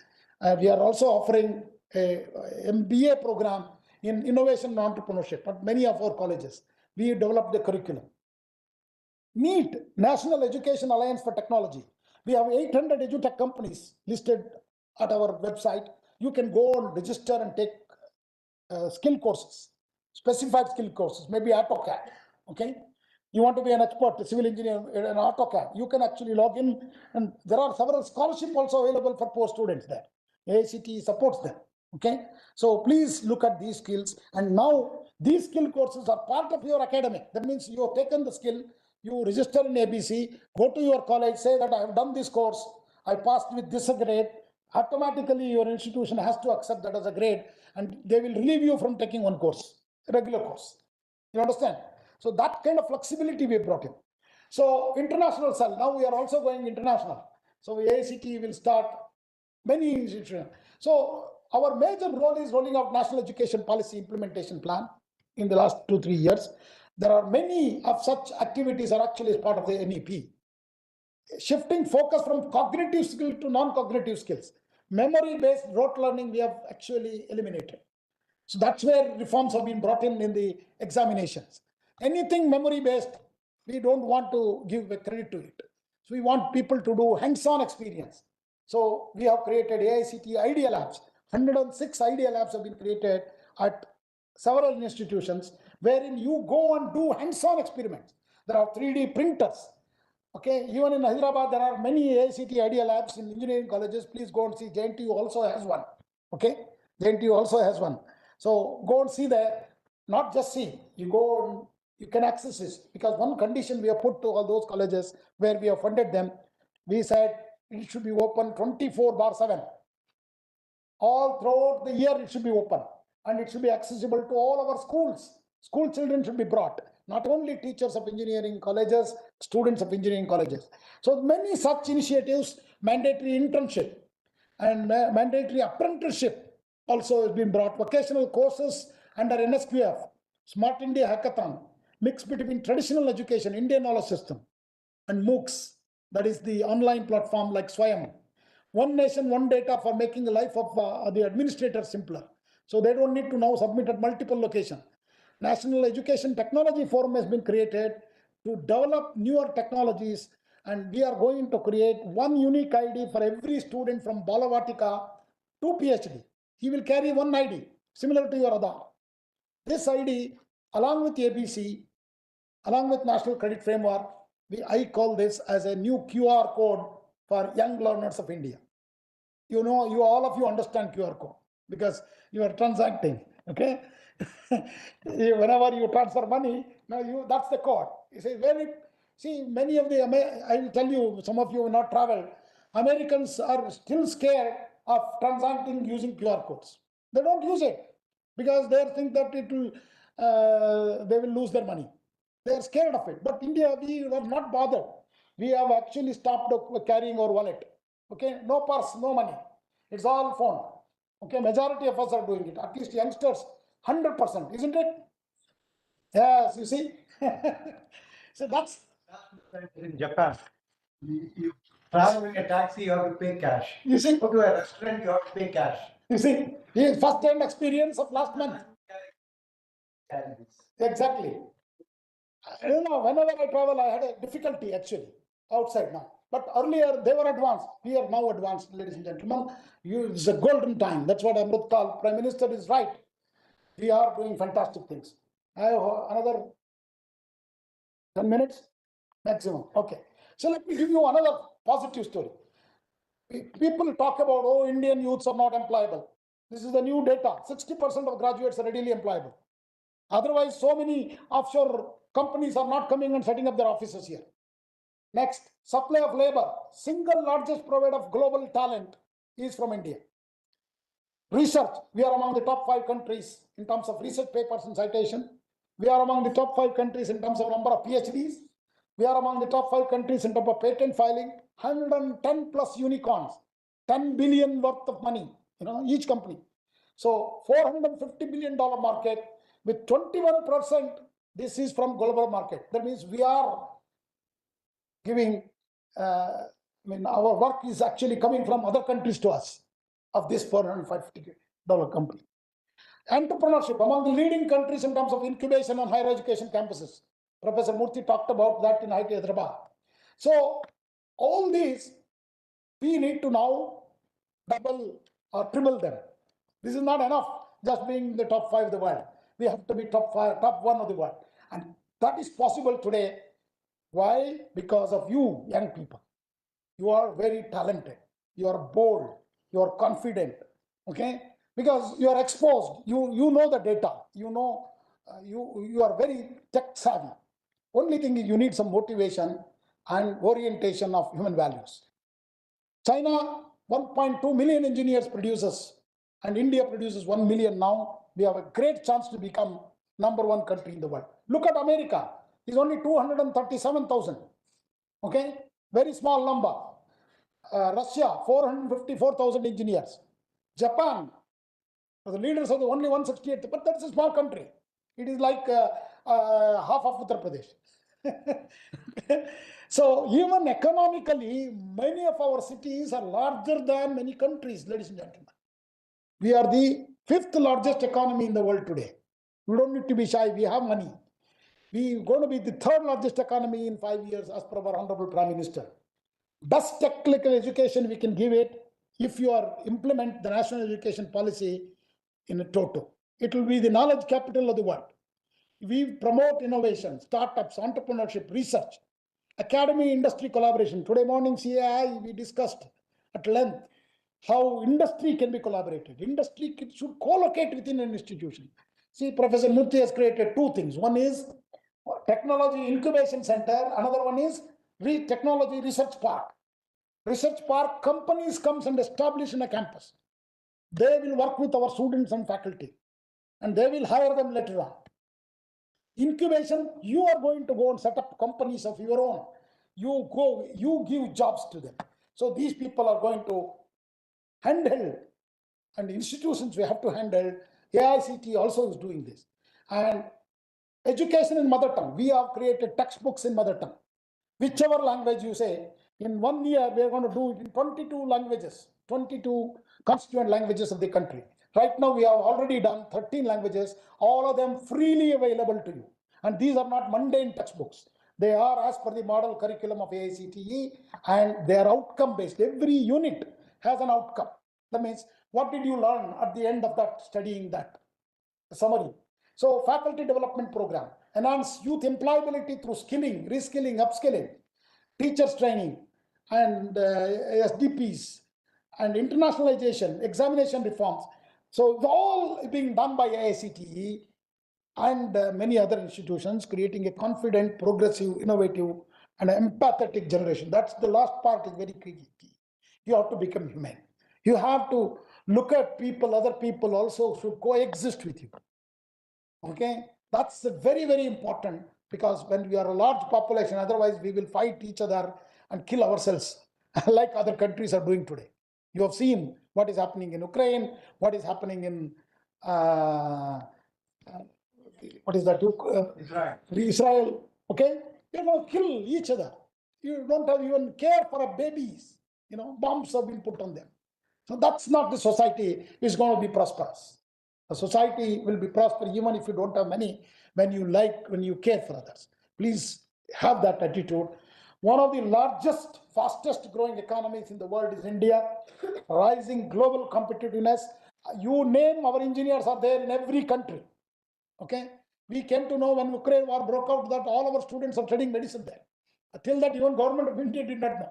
We are also offering a MBA program in innovation and entrepreneurship at many of our colleges. We developed the curriculum. NEET, National Education Alliance for Technology. We have 800 edutech companies listed at our website. You can go and register and take skill courses, specified skill courses, maybe AutoCAD. Okay, you want to be an expert, a civil engineer in AutoCAD, you can actually log in, and there are several scholarships also available for post students there. AICTE supports them. Okay, so please look at these skills, and now these skill courses are part of your academic. That means you have taken the skill, you register in ABC, go to your college, say that I have done this course, I passed with this grade. Automatically your institution has to accept that as a grade, and they will relieve you from taking one course, regular course. You understand? So that kind of flexibility we brought in. So international cell, now we are also going international. So AICTE will start many institutions. So our major role is rolling out National Education Policy Implementation Plan in the last 2-3 years. There are many of such activities are actually as part of the NEP. Shifting focus from cognitive skill to non-cognitive skills. Memory-based rote learning we have actually eliminated. So that's where reforms have been brought in the examinations. Anything memory-based, we don't want to give credit to it. So we want people to do hands-on experience. So we have created AICTE Idea Labs. 106 Idea Labs have been created at several institutions wherein you go and do hands-on experiments. There are 3D printers. Okay, even in Hyderabad, there are many AICTE Idea Labs in engineering colleges. Please go and see. JNTU also has one. Okay, JNTU also has one. So go and see there. Not just see. You go and you can access this, because one condition we have put to all those colleges where we have funded them, we said it should be open 24/7. All throughout the year it should be open, and it should be accessible to all our schools. School children should be brought, not only teachers of engineering colleges, students of engineering colleges. So many such initiatives, mandatory internship and mandatory apprenticeship also has been brought, vocational courses under NSQF, Smart India Hackathon, mix between traditional education, Indian knowledge system, and MOOCs, that is the online platform like Swayam. One nation, one data for making the life of the administrator simpler. So they don't need to now submit at multiple locations. National Education Technology Forum has been created to develop newer technologies, and we are going to create one unique ID for every student from Balavatika to PhD. He will carry one ID, similar to your Aadhaar. This ID, along with ABC, along with National Credit Framework, I call this as a new QR code for young learners of India. You know, all of you understand QR code because you are transacting, okay? Whenever you transfer money, now that's the code. You see, many of the, I will tell you, some of you will not travel. Americans are still scared of transacting using QR codes. They don't use it because they think that they will lose their money. They are scared of it. But India, we were not bothered. We have actually stopped carrying our wallet. Okay, no purse, no money. It's all phone. Okay, majority of us are doing it. At least youngsters, 100%, isn't it? Yes, you see. So that's In Japan, Travel in a taxi, you have to pay cash. You see, Go to a restaurant, you have to pay cash. you see, his first-hand experience of last month. Carry this. Exactly. I don't know, whenever I travel, I had a difficulty actually outside now. But earlier they were advanced. We are now advanced, ladies and gentlemen. It's a golden time. That's what Amrit called. Prime Minister is right. We are doing fantastic things. I have another 10 minutes maximum. Okay. So let me give you another positive story. People talk about, oh, Indian youths are not employable. This is the new data. 60% of graduates are readily employable. Otherwise, so many offshore companies are not coming and setting up their offices here. Next, supply of labor. Single largest provider of global talent is from India. Research, we are among the top 5 countries in terms of research papers and citation. We are among the top 5 countries in terms of number of PhDs. We are among the top 5 countries in terms of patent filing. 110 plus unicorns, 10 billion worth of money, each company. So $450 billion market with 21%. This is from global market. That means we are giving, our work is actually coming from other countries to us of this $450 company. Entrepreneurship among the leading countries in terms of incubation and higher education campuses. Professor Murthy talked about that in AICTE Hyderabad. So all these, we need to now double or triple them. This is not enough just being the top 5 of the world. We have to be top 1 of the world. And that is possible today. Why? Because of you, young people. You are very talented. You are bold. You are confident. Okay? Because you are exposed. You know the data. You know, you are very tech savvy. Only thing is you need some motivation and orientation of human values. China, 1.2 million engineers produces, and India produces 1 million now. We have a great chance to become number 1 country in the world. Look at America. It's only 237,000. Okay, very small number. Russia, 454,000 engineers. Japan, the leaders are the only 168, but that's a small country. It is like half of Uttar Pradesh. So even economically, many of our cities are larger than many countries, ladies and gentlemen. We are the 5th largest economy in the world today. We don't need to be shy. We have money. We are going to be the 3rd largest economy in 5 years as per our Honorable Prime Minister. Best technical education we can give it if you implement the national education policy in a total. It will be the knowledge capital of the world. We promote innovation, startups, entrepreneurship, research, academy, industry collaboration. Today morning CAI, we discussed at length how industry can be collaborated. Industry should co-locate within an institution. See, Professor Murthy has created 2 things. One is Technology Incubation Center. Another one is Technology Research Park. Research Park, companies comes and establish in a campus. They will work with our students and faculty, and they will hire them later on. Incubation, you are going to go and set up companies of your own. You give jobs to them. So these people are going to handle, and institutions we have to handle. AICTE also is doing this. And education in mother tongue. We have created textbooks in mother tongue. Whichever language you say, in 1 year, we are going to do it in 22 languages, 22 constituent languages of the country. Right now, we have already done 13 languages, all of them freely available to you. And these are not mundane textbooks. They are as per the model curriculum of AICTE, and they are outcome based. Every unit has an outcome. That means, what did you learn at the end of that, studying that? Summary. So, faculty development program, enhance youth employability through skilling, reskilling, upskilling, teachers training, and SDPs, and internationalization, examination reforms. So it's all being done by AICTE and many other institutions, creating a confident, progressive, innovative, and empathetic generation. That's the last part is very key. You have to become human. You have to look at people, other people also should coexist with you. Okay, that's very, very important, because when we are a large population, otherwise we will fight each other and kill ourselves like other countries are doing today. You have seen what is happening in Ukraine, what is happening in what is that? Israel. Israel. Okay, they will kill each other. You don't have even care for a babies. Bombs have been put on them. So that's not the society is going to be prosperous. A society will be prosperous even if you don't have money, when you care for others. Please have that attitude. One of the largest, fastest growing economies in the world is India. Rising global competitiveness. You name, our engineers are there in every country. Okay. We came to know when Ukraine war broke out that all our students are studying medicine there. Till that, even government of India did not know.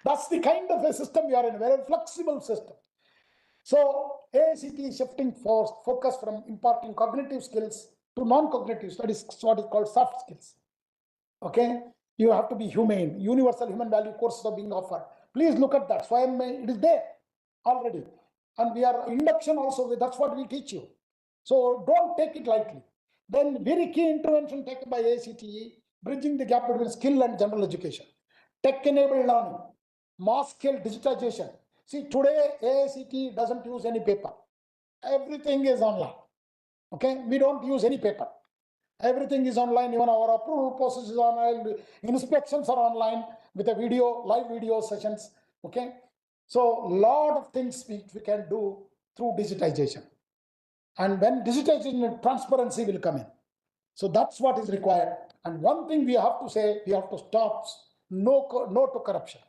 That's the kind of a system we are in, a very flexible system. So AICT is shifting focus from imparting cognitive skills to non-cognitive. That is what is called soft skills. Okay, you have to be humane. Universal human value courses are being offered. Please look at that. So it is there already, and we are induction also. That's what we teach you. So don't take it lightly. Then very key intervention taken by AICTE, bridging the gap between skill and general education, tech-enabled learning, mass scale digitization. See, today AICTE doesn't use any paper. Everything is online. Okay, we don't use any paper. Everything is online. Even our approval process is online. Inspections are online with a live video sessions. Okay, so a lot of things we can do through digitization. And when digitization, transparency will come in. So that's what is required. And one thing we have to say, we have to stop no to corruption.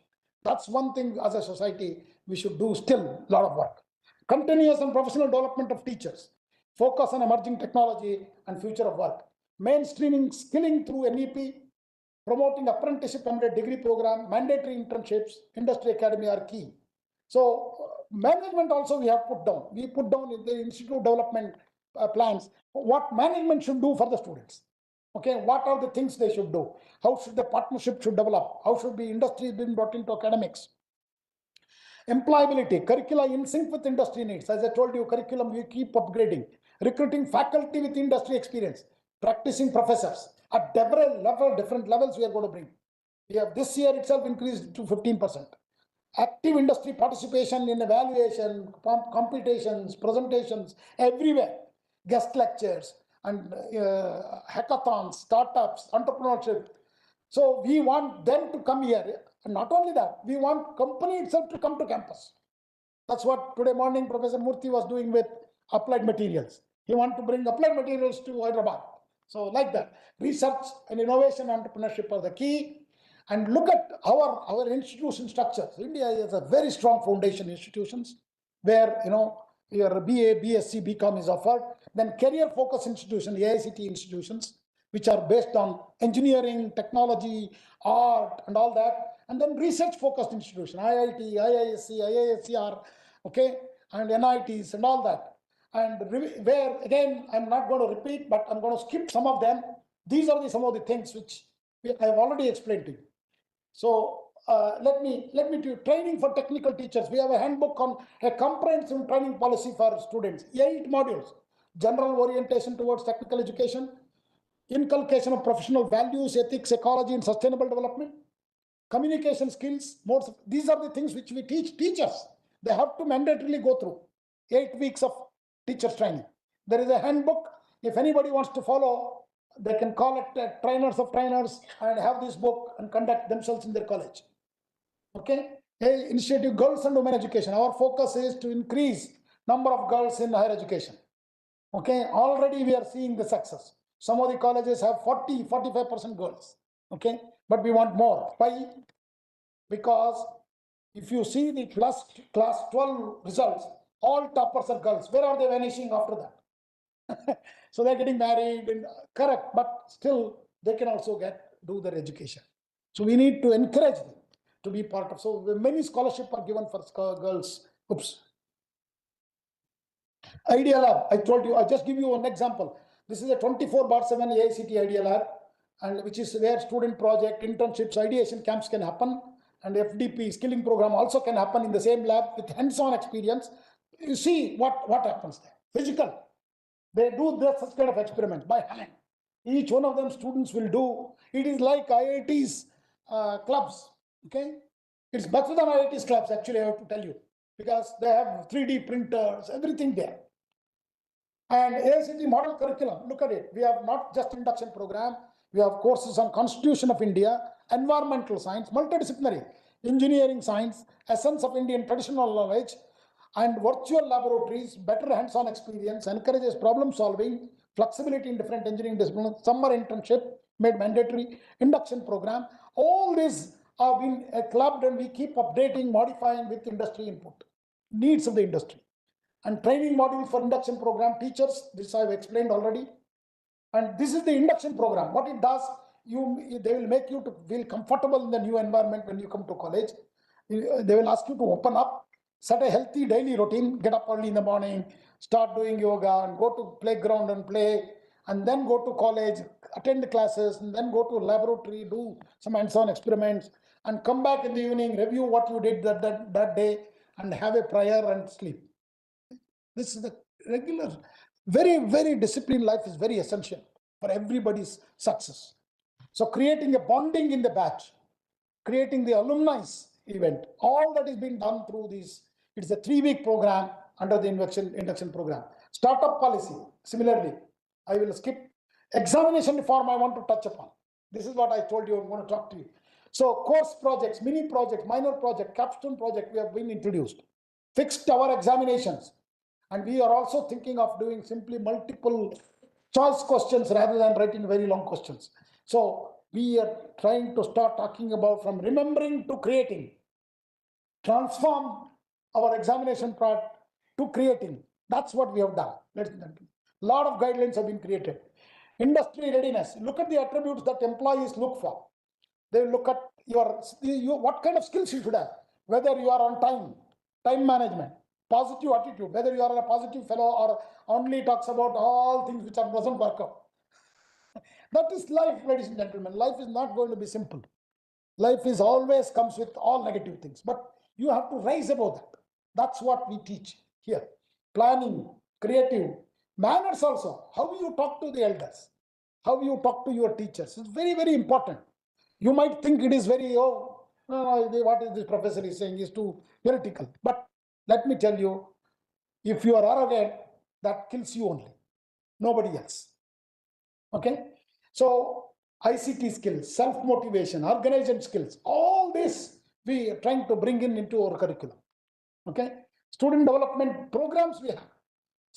That's one thing as a society we should do still a lot of work. Continuous and professional development of teachers. Focus on emerging technology and future of work. Mainstreaming skilling through NEP, promoting apprenticeship embedded degree program, mandatory internships, industry academy are key. So management also we have put down. We put down in the institute development plans what management should do for the students. Okay, what are the things they should do? How should the partnership should develop? How should be industry being brought into academics? Employability, curricula in sync with industry needs. As I told you, curriculum we keep upgrading. Recruiting faculty with industry experience. Practicing professors at different levels we are going to bring. We have this year itself increased to 15%. Active industry participation in evaluation, competitions, presentations, everywhere. Guest lectures and hackathons, startups, entrepreneurship. So we want them to come here. And not only that, we want company itself to come to campus. That's what today morning Professor Murthy was doing with applied materials. He wants to bring applied materials to Hyderabad. So like that, research and innovation entrepreneurship are the key. And look at our institution structures. India has a very strong foundation institutions where your BA, BSc, BCom is offered. Then career focused institutions, AICT institutions, which are based on engineering, technology, art, and all that. And then research focused institution, IIT, IISc, IIScr, okay, and NITs and all that. And where again, I'm not going to repeat, but I'm going to skip some of them. These are some of the things which I have already explained to you. So let me do training for technical teachers. We have a handbook on a comprehensive training policy for students. 8 modules: general orientation towards technical education, inculcation of professional values, ethics, ecology, and sustainable development, communication skills. These are the things which we teach teachers. They have to mandatorily go through 8 weeks of teachers training. There is a handbook. If anybody wants to follow, they can call it trainers of trainers and have this book and conduct themselves in their college. Okay. Initiative girls and women education. Our focus is to increase number of girls in higher education. Okay. Already we are seeing the success. Some of the colleges have 40-45% girls. Okay. But we want more. Why? Because if you see the class 12 results, all toppers are girls. Where are they vanishing after that? So they're getting married, and correct, but still they can also do their education. So we need to encourage them to be part of. So many scholarships are given for girls. Oops. Idea Lab, I told you, I'll just give you one example. This is a 24/7 AICT Idea Lab, and which is where student project, internships, ideation camps can happen, and FDP skilling program also can happen in the same lab with hands-on experience. You see what happens there. Physical. They do such kind of experiment by hand. Each one of them students will do. It is like IIT's clubs. Okay, it's better than IIT's clubs actually. I have to tell you, because they have 3D printers, everything there. And AICT model curriculum. Look at it. We have not just induction program. We have courses on Constitution of India, environmental science, multidisciplinary, engineering science, essence of Indian traditional knowledge, and virtual laboratories, better hands-on experience, encourages problem solving, flexibility in different engineering disciplines, summer internship made mandatory, induction program. All these have been clubbed, and we keep updating, modifying with industry input, needs of the industry. And training module for induction program, teachers, this I've explained already. And this is the induction program. What it does, they will make you to feel comfortable in the new environment when you come to college. They will ask you to open up, set a healthy daily routine, get up early in the morning, start doing yoga, and go to playground and play, and then go to college, attend the classes, and then go to laboratory, do some hands-on experiments, and come back in the evening, review what you did that day, and have a prayer and sleep. This is the regular, very disciplined life is very essential for everybody's success. So creating a bonding in the batch, creating the alumni event, all that is being done through this. It's a 3-week program under the induction program. Startup policy, similarly, I will skip. Examination reform I want to touch upon. This is what I told you, I'm going to talk to you. So course projects, mini projects, minor project, capstone project, we have been introduced. Fixed our examinations. And we are also thinking of doing simply multiple choice questions rather than writing very long questions. So we are trying to start talking about from remembering to creating, transform our examination part to creating. That's what we have done. A lot of guidelines have been created. Industry readiness. Look at the attributes that employees look for. They look at your what kind of skills you should have, whether you are on time management, positive attitude, whether you are a positive fellow or only talks about all things which doesn't work out. That is life, ladies and gentlemen. Life is not going to be simple. Life is always comes with all negative things, but you have to rise above that. That's what we teach here. Planning, creative, manners also. How you talk to the elders, how you talk to your teachers is very important. You might think it is very, oh, no, what is this professor is saying is too theoretical. But let me tell you, if you are arrogant, that kills you only, nobody else. Okay? So ICT skills, self-motivation, organization skills, all this we are trying to bring into our curriculum. Okay? Student development programs we have.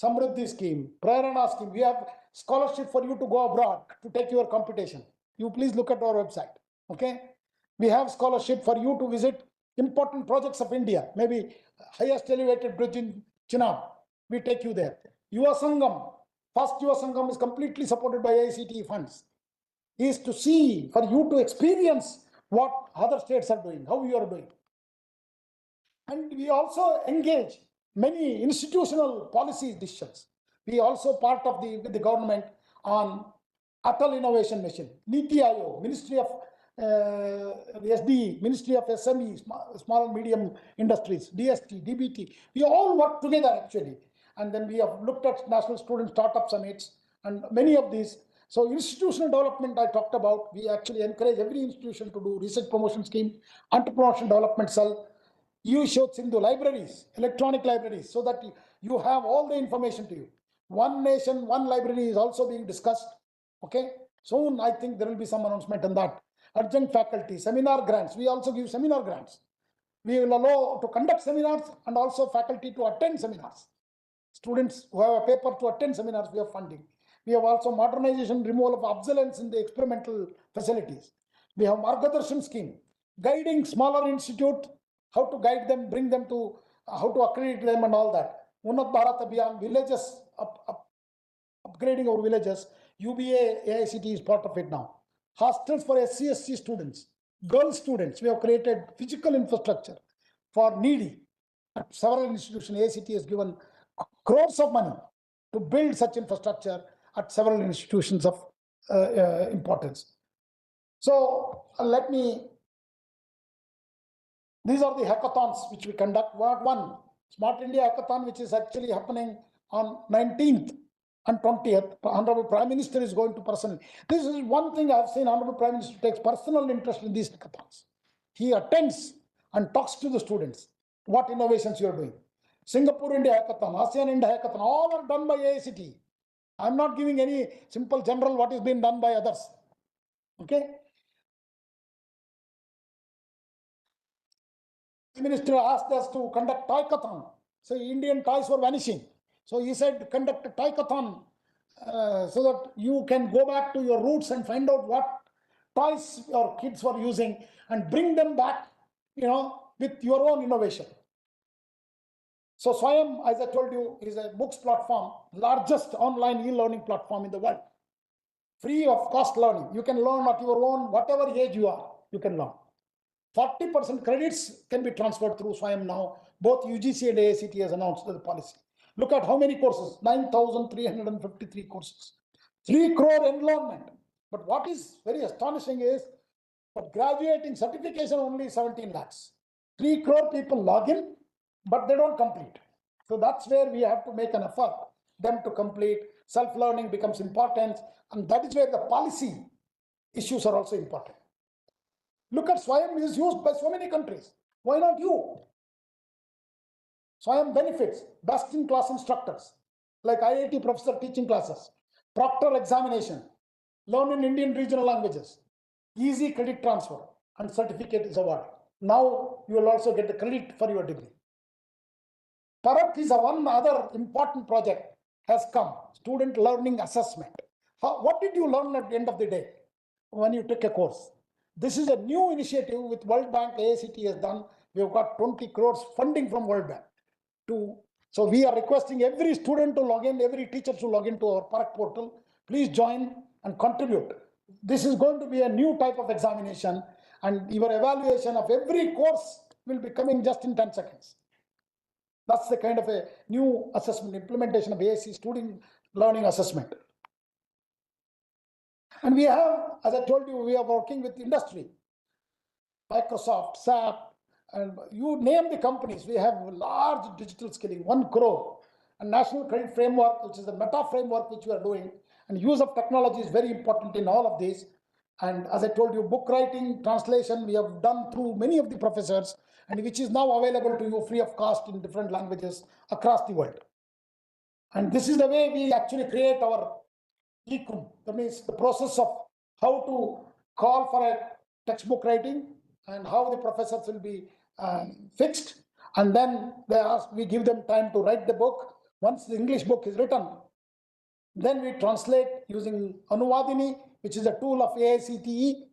Samruddhi scheme, Prarana scheme, we have scholarship for you to go abroad to take your competition. You please look at our website. Okay? We have scholarship for you to visit important projects of India, maybe highest elevated bridge in Chenab. We take you there. Yuva Sangam, first Yuva Sangam is completely supported by AICTE funds. Is to see, for you to experience what other states are doing, how you are doing. And we also engage many institutional policy decisions. We also part of the government on Atal Innovation Mission, Niti Aayog, Ministry of SD, Ministry of SME, small and medium industries, DST, DBT. We all work together actually. And then we have looked at National Student Startup Summits and many of these. So institutional development I talked about, we actually encourage every institution to do research promotion scheme, entrepreneurship development cell, showed Sindhu libraries, electronic libraries, so that you have all the information to you. One nation, one library is also being discussed. Okay, soon I think there will be some announcement on that. Urgent faculty, seminar grants. We also give seminar grants. We will allow to conduct seminars and also faculty to attend seminars. Students who have a paper to attend seminars, we have funding. We have also modernization, removal of obsolescence in the experimental facilities. We have Margadarshan scheme, guiding smaller institute, how to guide them, bring them to, how to accredit them and all that. Unnat Bharat Abhiyan, villages, upgrading our villages. UBA, AICTE is part of it now. Hostels for SC students, girl students. We have created physical infrastructure for needy. At several institutions, AICTE has given crores of money to build such infrastructure at several institutions of importance. So these are the hackathons which we conduct. One, Smart India Hackathon, which is actually happening on 19th and 20th. Honorable Prime Minister is going to personally. This is one thing I have seen. Honorable Prime Minister takes personal interest in these hackathons. He attends and talks to the students. What innovations you are doing. Singapore India Hackathon, ASEAN India Hackathon, all are done by AICTE. I'm not giving any simple general what is being done by others. Okay. The minister asked us to conduct toy-a-thon. So Indian toys were vanishing. So he said, conduct a toy-a-thon so that you can go back to your roots and find out what toys your kids were using and bring them back, with your own innovation. So Swayam, as I told you, is a books platform, largest online e-learning platform in the world. Free of cost learning. You can learn at your own, whatever age you are, you can learn. 40% credits can be transferred through Swayam now. Both UGC and AICTE has announced the policy. Look at how many courses, 9,353 courses, 3 crore enrollment. But what is very astonishing is, for graduating certification only 17 lakhs. 3 crore people log in, but they don't complete. So that's where we have to make an effort, them to complete. Self-learning becomes important, and that is where the policy issues are also important. Look at Swayam is used by so many countries. Why not you? Swayam benefits best-in-class instructors, like IIT professor teaching classes, proctor examination, learn in Indian regional languages, easy credit transfer, and certificate is awarded. Now you will also get the credit for your degree. Prof is one other important project has come, student learning assessment. What did you learn at the end of the day when you took a course? This is a new initiative with World Bank, AICTE has done. We have got 20 crores funding from World Bank. So we are requesting every student to log in, every teacher to log into our Prof portal. Please join and contribute. This is going to be a new type of examination, and your evaluation of every course will be coming just in 10 seconds. That's the kind of a new assessment implementation of AIC student learning assessment. And we have, as I told you, we are working with industry, Microsoft, SAP, and you name the companies. We have large digital skilling, 1 crore, and national credit framework, which is the meta framework which we are doing, and use of technology is very important in all of these. And as I told you, book writing, translation, we have done through many of the professors, and which is now available to you free of cost in different languages across the world. And this is the way we actually create our ecum. That means the process of how to call for a textbook writing and how the professors will be fixed. And then we give them time to write the book. Once the English book is written, then we translate using Anuvadini, which is a tool of AICTE,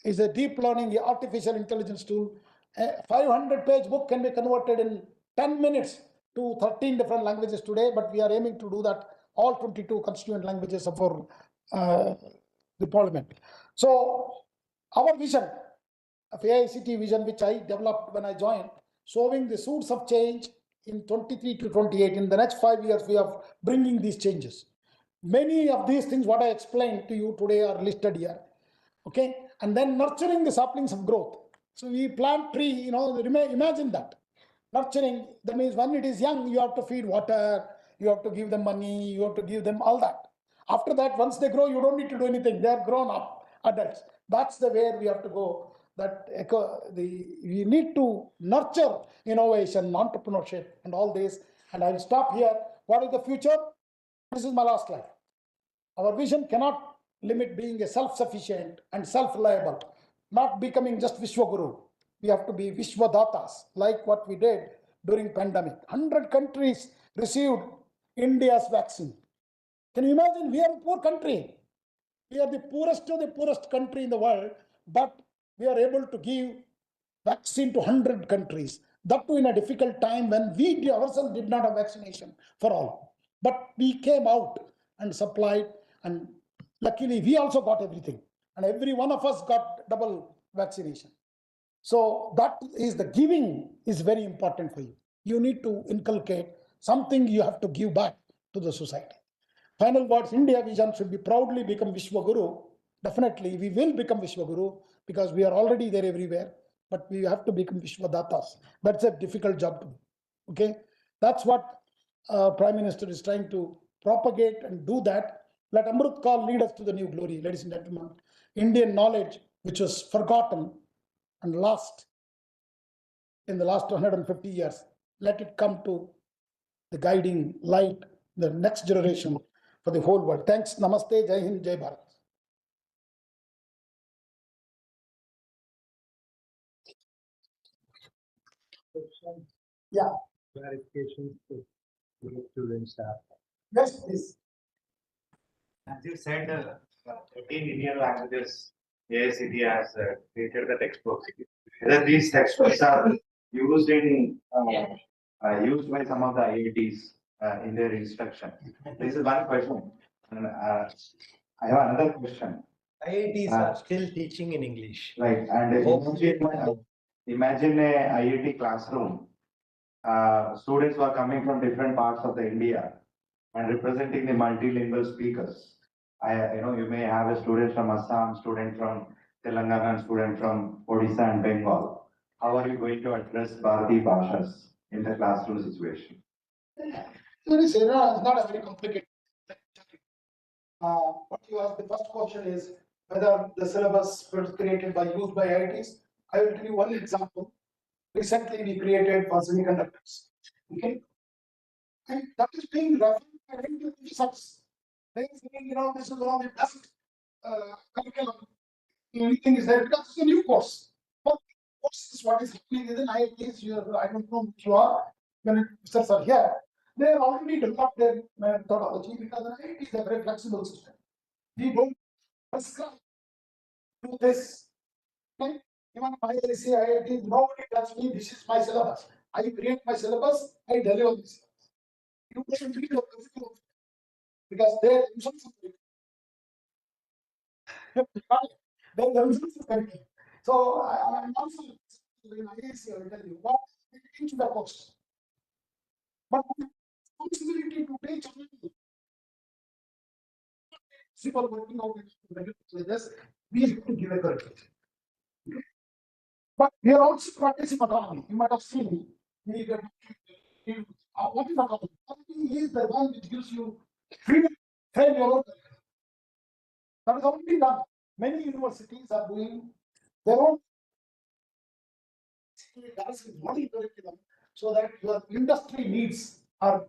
is a deep learning artificial intelligence tool. A 500-page book can be converted in 10 minutes to 13 different languages today, but we are aiming to do that all 22 constituent languages of our the parliament. So our vision of AICTE vision, which I developed when I joined, showing the suits of change in 23 to 28. In the next 5 years, we are bringing these changes. Many of these things, what I explained to you today, are listed here. Okay, and then nurturing the saplings of growth. So we plant tree, imagine that. Nurturing, that means when it is young, you have to feed water, you have to give them money, you have to give them all that. After that, once they grow, you don't need to do anything. They are grown up adults. That's the way we have to go. We need to nurture innovation, entrepreneurship, and all this. And I will stop here. What is the future? This is my last slide. Our vision cannot limit being a self-sufficient and self-reliable, not becoming just Vishwaguru. We have to be Vishwadatas, like what we did during pandemic. 100 countries received India's vaccine. Can you imagine? We are a poor country. We are the poorest of the poorest country in the world, but we are able to give vaccine to 100 countries. That too in a difficult time when we ourselves did not have vaccination for all. But we came out and supplied, and luckily we also got everything. And every one of us got double vaccination. So that is the giving is very important for you. You need to inculcate something you have to give back to the society. Final words, India vision should be proudly become Vishwaguru. Definitely, we will become Vishwaguru because we are already there everywhere, but we have to become Vishwadatas. That's a difficult job to do. Okay, that's what Prime Minister is trying to propagate and do that. Let Amrut Kal lead us to the new glory, ladies and gentlemen. Indian knowledge, which was forgotten and lost in the last 150 years, let it come to the guiding light, the next generation for the whole world. Thanks. Namaste. Jai Hind. Jai Bharat. Yeah. Clarifications to the students have. Yes, please. As you said, 13 Indian languages, AICTE has created the textbooks. Whether these textbooks are used used by some of the IITs in their instruction. This is one question. And, I have another question. IITs are still teaching in English. Right, and Hopefully, imagine a IIT classroom. Students who are coming from different parts of the India and representing the multilingual speakers. You may have a student from Assam, student from Telangana, and student from Odisha and Bengal. How are you going to address Bharati Bhashas in the classroom situation? It's not a very complicated. What you asked, the first question is whether the syllabus was created by used by IITs. I will tell you one example. Recently, we created for semiconductors. Okay, and that is being referred to results. They are saying, this is one of the best curriculum. Anything is there because it's a new course. But course is what is happening within IITs. I don't know which you are when professors are here. They have already developed their methodology because the IIT is a very flexible system. We don't prescribe to this. Okay? Even if I say IIT, nobody tells me this is my syllabus. I create my syllabus, I deliver this. You don't read your curriculum because they themselves then themselves curriculum. So I'm also in IIC, I will tell you what they teach the course. But responsibility to teach people working out with this, we have to give a curriculum. But we are also practicing autonomy. You might have seen what is autonomy? Autonomy is the one which gives you freedom to train your own curriculum. That is already done. Many universities are doing their own model curriculum so that your industry needs are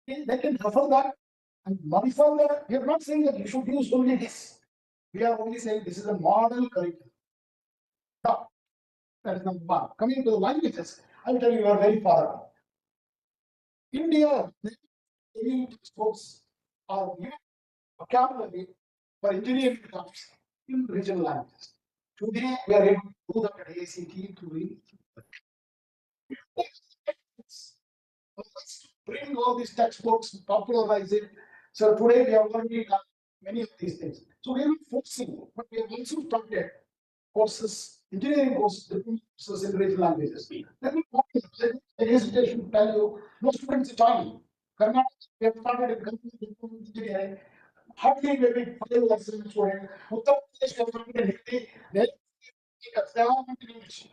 they can refer that and modify that. We are not saying that you should use only this. We are only saying this is a model curriculum. Now, that is number one. Coming to the languages, I will tell you are very far away. India, any textbooks are given vocabulary for engineering terms in regional languages. Today, we are able to do that at AICTE to read. Let's bring all these textbooks, popularize it. So today we have already done many of these things. So we are not forcing, but we have also started courses, engineering courses, different courses in regional languages. Let me hesitation to tell you, no students are joining. Karnataka, we have started in engineering. Hardly maybe 5 lessons student. Uttar Pradesh, we have started in Hindi. They are not in English.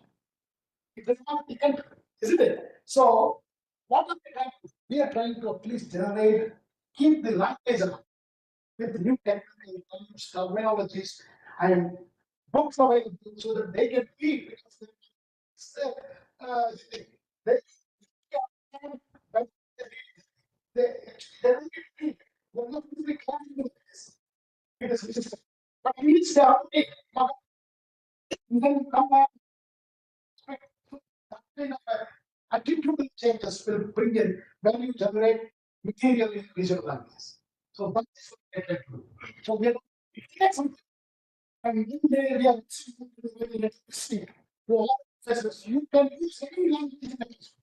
It does not become, isn't it? So what are we trying to do? We are trying to at least generate, keep the language alive with new technical terminologies and books available so that they can read because they they don't read. They're not really confident with this. But in each you can come back. That kind of attitudinal changes will bring in value, generate material in regional languages. So that is what we are trying to do. So we are get something. And in there we are listening to all professors. You can use any language in the classroom.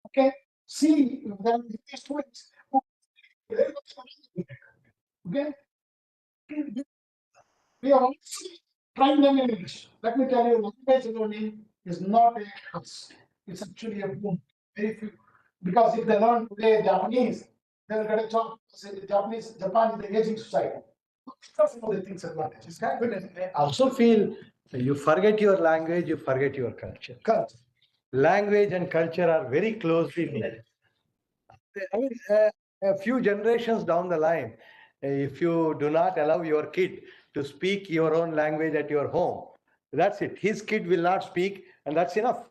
Okay? See, there are students who okay? We are also trying them in English. Let me tell you, language learning is not a curse. It's actually a boon. Very few. Because if they learn today Japanese, they'll get a job. Say Japan is an aging society. That's one of the things advantages. I also feel you forget your language, you forget your culture. Correct. Language and culture are very closely linked. I mean, a few generations down the line, if you do not allow your kid to speak your own language at your home, that's it. His kid will not speak, and that's enough.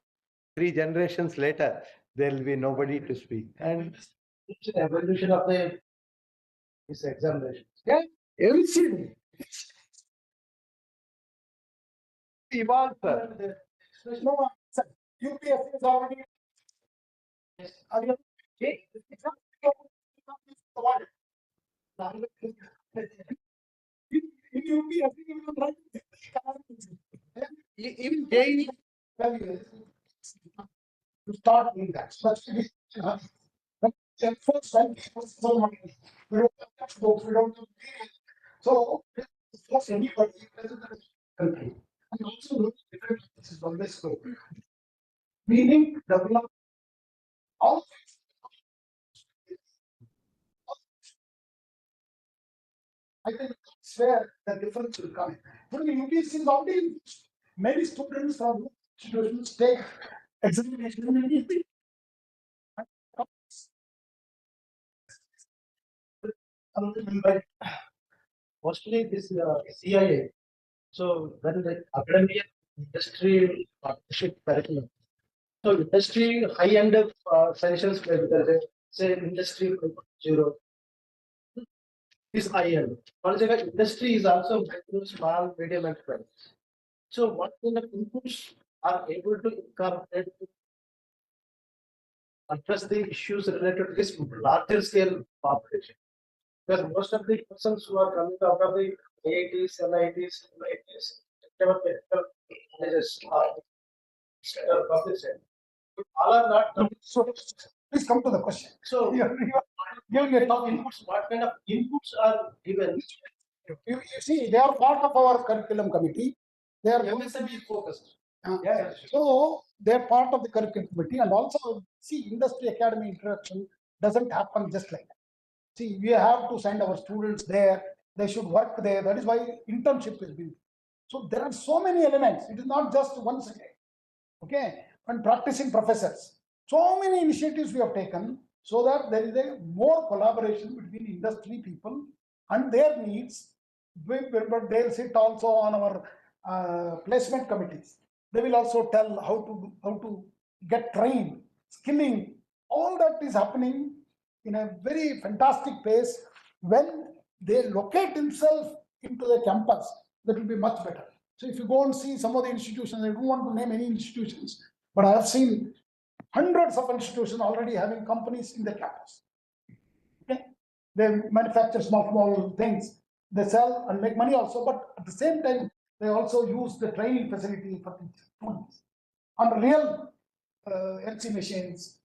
3 generations later, there will be nobody to speak. And It's an evolution of this examination. Yeah, everything. evolve, sir. No, UPSC is already. Are you? It's not the one. In UPSC, you will write even JEE. To start doing that. So that's first time we don't have textbooks, we don't have so force anybody present in the country. And also look different places from this group. Meaning develop all I think that's where the difference will come. But the UPSC is already many students from institutions take examination in UPSC. Mostly this CIA. So when the academia industry partnership curriculum. So industry high-end sessions where there is a, say industry 5.0 is high-end. Also, industry is also micro, small, medium enterprise. So what kind of inputs are able to incorporate to address the issues related to this larger scale population? Because most of the persons who are coming out of the AITs, NITs, whatever technical colleges are public sector, all are not. So please come to the question. So Give your talk inputs, what kind of inputs are given? You see, they are part of our curriculum committee. They are MSME focused. yeah. So they are part of the curriculum committee, and also see, industry academy interaction doesn't happen just like that. See, we have to send our students there. They should work there. That is why internship is being. So there are so many elements. It is not just one second. Okay, and practicing professors. So many initiatives we have taken so that there is a more collaboration between industry people and their needs. But they'll sit also on our placement committees. They will also tell how to get trained, skilling. All that is happening in a very fantastic pace. When they locate themselves into the campus, that will be much better. So if you go and see some of the institutions, I don't want to name any institutions, but I have seen hundreds of institutions already having companies in the campus. Okay, they manufacture small things, they sell and make money also, but at the same time, they also use the training facility for students on real LC machines.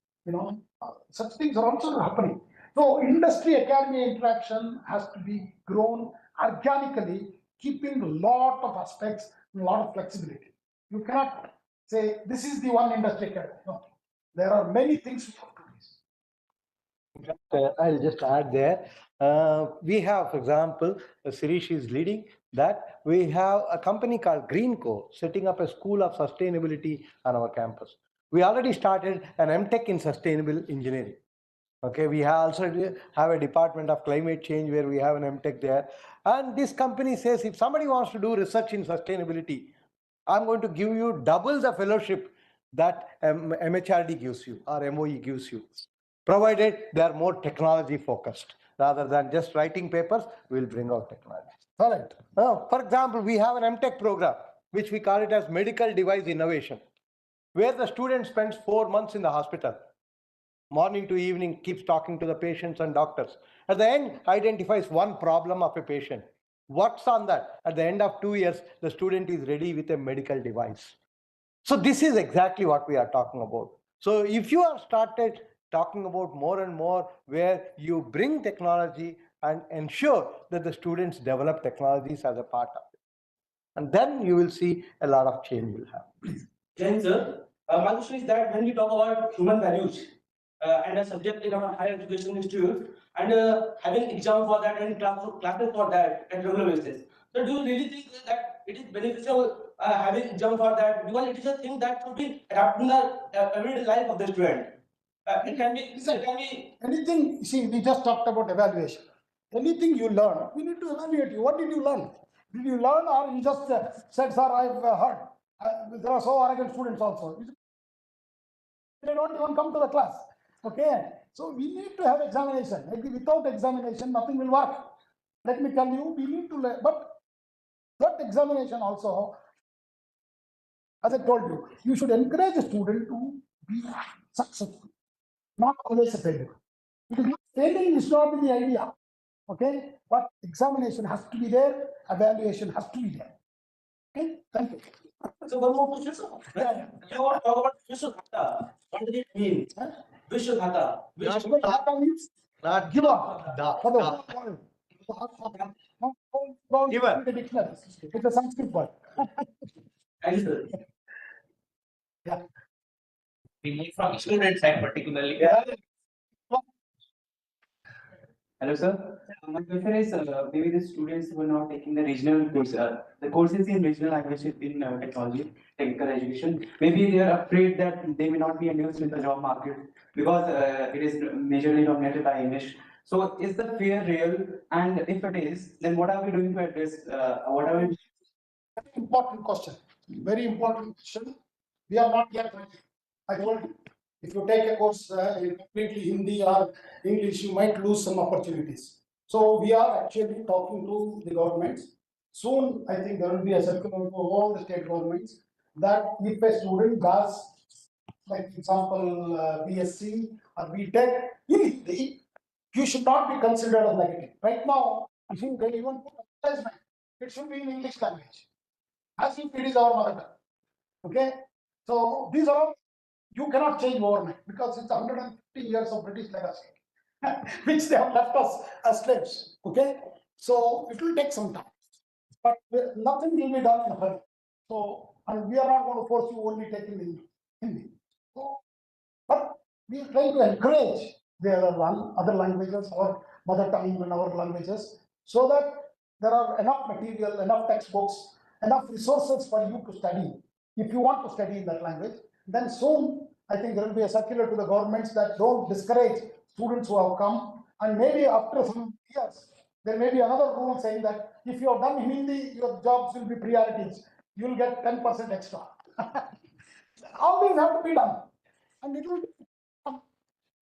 Such things are also happening. So industry academy interaction has to be grown organically, keeping a lot of aspects, a lot of flexibility. You cannot say this is the one industry academy. No, there are many things we have to do. I'll just add there. We have, for example, Sirish is leading that. We have a company called Greenco setting up a school of sustainability on our campus. We already started an MTech in sustainable engineering. Okay, we also have a department of climate change where we have an MTech there. And this company says if somebody wants to do research in sustainability, I'm going to give you double the fellowship that MHRD gives you or MOE gives you, provided they are more technology focused. Rather than just writing papers, we'll bring out technology. Correct. For example, we have an MTech program, which we call it as medical device innovation, where the student spends 4 months in the hospital. Morning to evening, keeps talking to the patients and doctors. At the end, identifies one problem of a patient. Works on that. At the end of 2 years, the student is ready with a medical device. So this is exactly what we are talking about. So if you have started talking about more and more where you bring technology and ensure that the students develop technologies as a part of it, and then you will see a lot of change will happen. Jain sir, my question is that when we talk about human values and a subject in our higher education institute and having exam for that and classes for that at regular basis, so do you really think that it is beneficial having exam for that, because it is a thing that should be adapted in the everyday life of the student? It can be anything. See, we just talked about evaluation. Anything you learn, we need to evaluate you. What did you learn? Did you learn, or you just said, "Sir, I've heard." There are so arrogant students also. They don't even come to the class. Okay, so we need to have examination. Without examination, nothing will work. Let me tell you, we need to learn. But that examination also as I told you, you should encourage a student to be successful, not always a failure. Because failing is not the idea, okay? But examination has to be there, evaluation has to be there. Okay, thank you. So one more question, sir. Yeah, You want to talk about Vishwagata. What does it mean? yeah. Vishwagata. Vishwagata means Not give up da. for the whole world. Don't Give up. read the dictionary. It's a Sanskrit word. Thank you, sir. Yeah. We need from student side particularly. Yeah. Hello, sir. My question is maybe the students who are not taking the regional course, the courses in regional language in technology, technical education. Maybe they are afraid that they may not be engaged in the job market because it is majorly dominated by English. So, is the fear real? And if it is, then what are we doing to address? What are we? Important question. Very important question. We are not yet ready. I told you, if you take a course in completely Hindi or English, you might lose some opportunities. So we are actually talking to the governments. Soon, I think there will be a circular for all the state governments that if a student does, like example, BSc or BTech in Hindi, you should not be considered as negative. Right now, if you can even put advertisement, it should be in English language, as if it is our mother tongue. Okay, so these are all you cannot change overnight because it's 150 years of British legacy, which they have left us as slaves. Okay, so it will take some time, but nothing will be done in a hurry. So, and we are not going to force you only taking the Hindi. So, but we are trying to encourage the other languages or mother tongue in our languages so that there are enough material, enough textbooks, enough resources for you to study. If you want to study in that language, then soon I think there will be a circular to the governments that don't discourage students who have come, and maybe after some years there may be another rule saying that if you have done Hindi, your jobs will be priorities. You will get 10% extra. All these have to be done, and it will come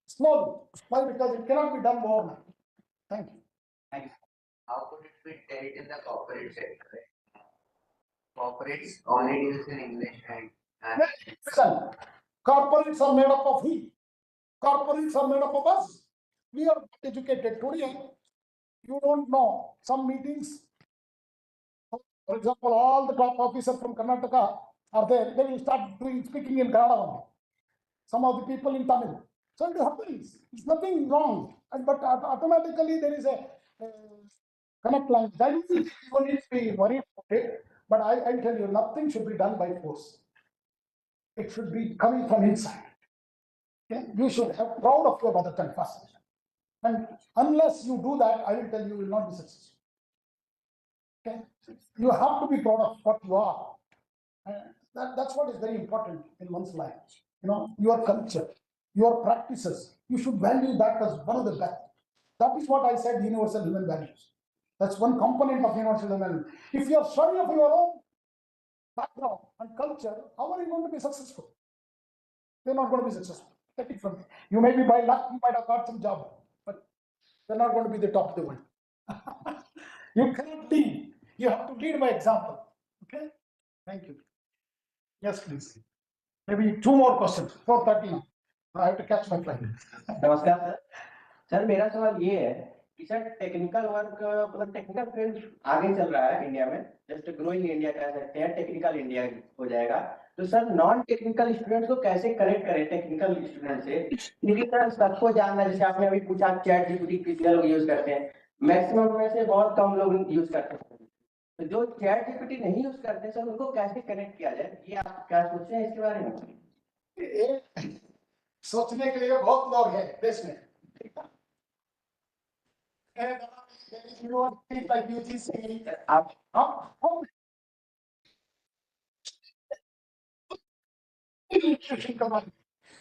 slowly. Why? Because it cannot be done overnight. Thank you. How could it be dealt in the corporate sector? Right? Corporates already use in English and Listen, corporates are made up of who? Corporates are made up of us. We are educated today. You don't know. Some meetings, for example, all the top officers from Karnataka are there. They will start speaking in Kannada only. Some of the people in Tamil. So it happens. It's nothing wrong. But automatically there is a connect language. I don't think you need to be worried about it. But I tell you, nothing should be done by force. It should be coming from inside. Okay? You should have proud of your mother tongue first. And unless you do that, I will tell you will not be successful. Okay? You have to be proud of what you are. That's what is very important in one's life. You know, your culture, your practices, you should value that as one of the best. That is what I said, universal human values. That's one component of universal human values. If you are sorry of your own background and culture, how are you going to be successful? You're not going to be successful. Take it from me. You may be by luck, you might have got some job, but you're not going to be the top of the world. You cannot lead. You have to lead by example. Okay? Thank you. Yes, please. Maybe two more questions. 4:30 now. I have to catch my flight. नमस्कार sir. Sir मेरा सवाल ये है कि sir technical work मतलब technical field आगे चल रहा है इंडिया में, जस्ट ग्रोइंग इंडिया कह सकते हैं, टेक्निकल इंडिया हो जाएगा. तो सर नॉन टेक्निकल स्टूडेंट्स को कैसे कनेक्ट करें टेक्निकल स्टूडेंट से? क्योंकि सर सबको जानना, जैसे आपने अभी पूछा चैट जीपीटी कितने लोग यूज करते हैं, मैक्सिमम में से बहुत कम लोग यूज करते हैं. तो जो चैट जीपीटी नहीं यूज करते सर उनको कैसे कनेक्ट किया जाए, ये आप क्या सोचते हैं इसके बारे में? सोचने के लिए बहुत लोग हैं देश में. Like UGC,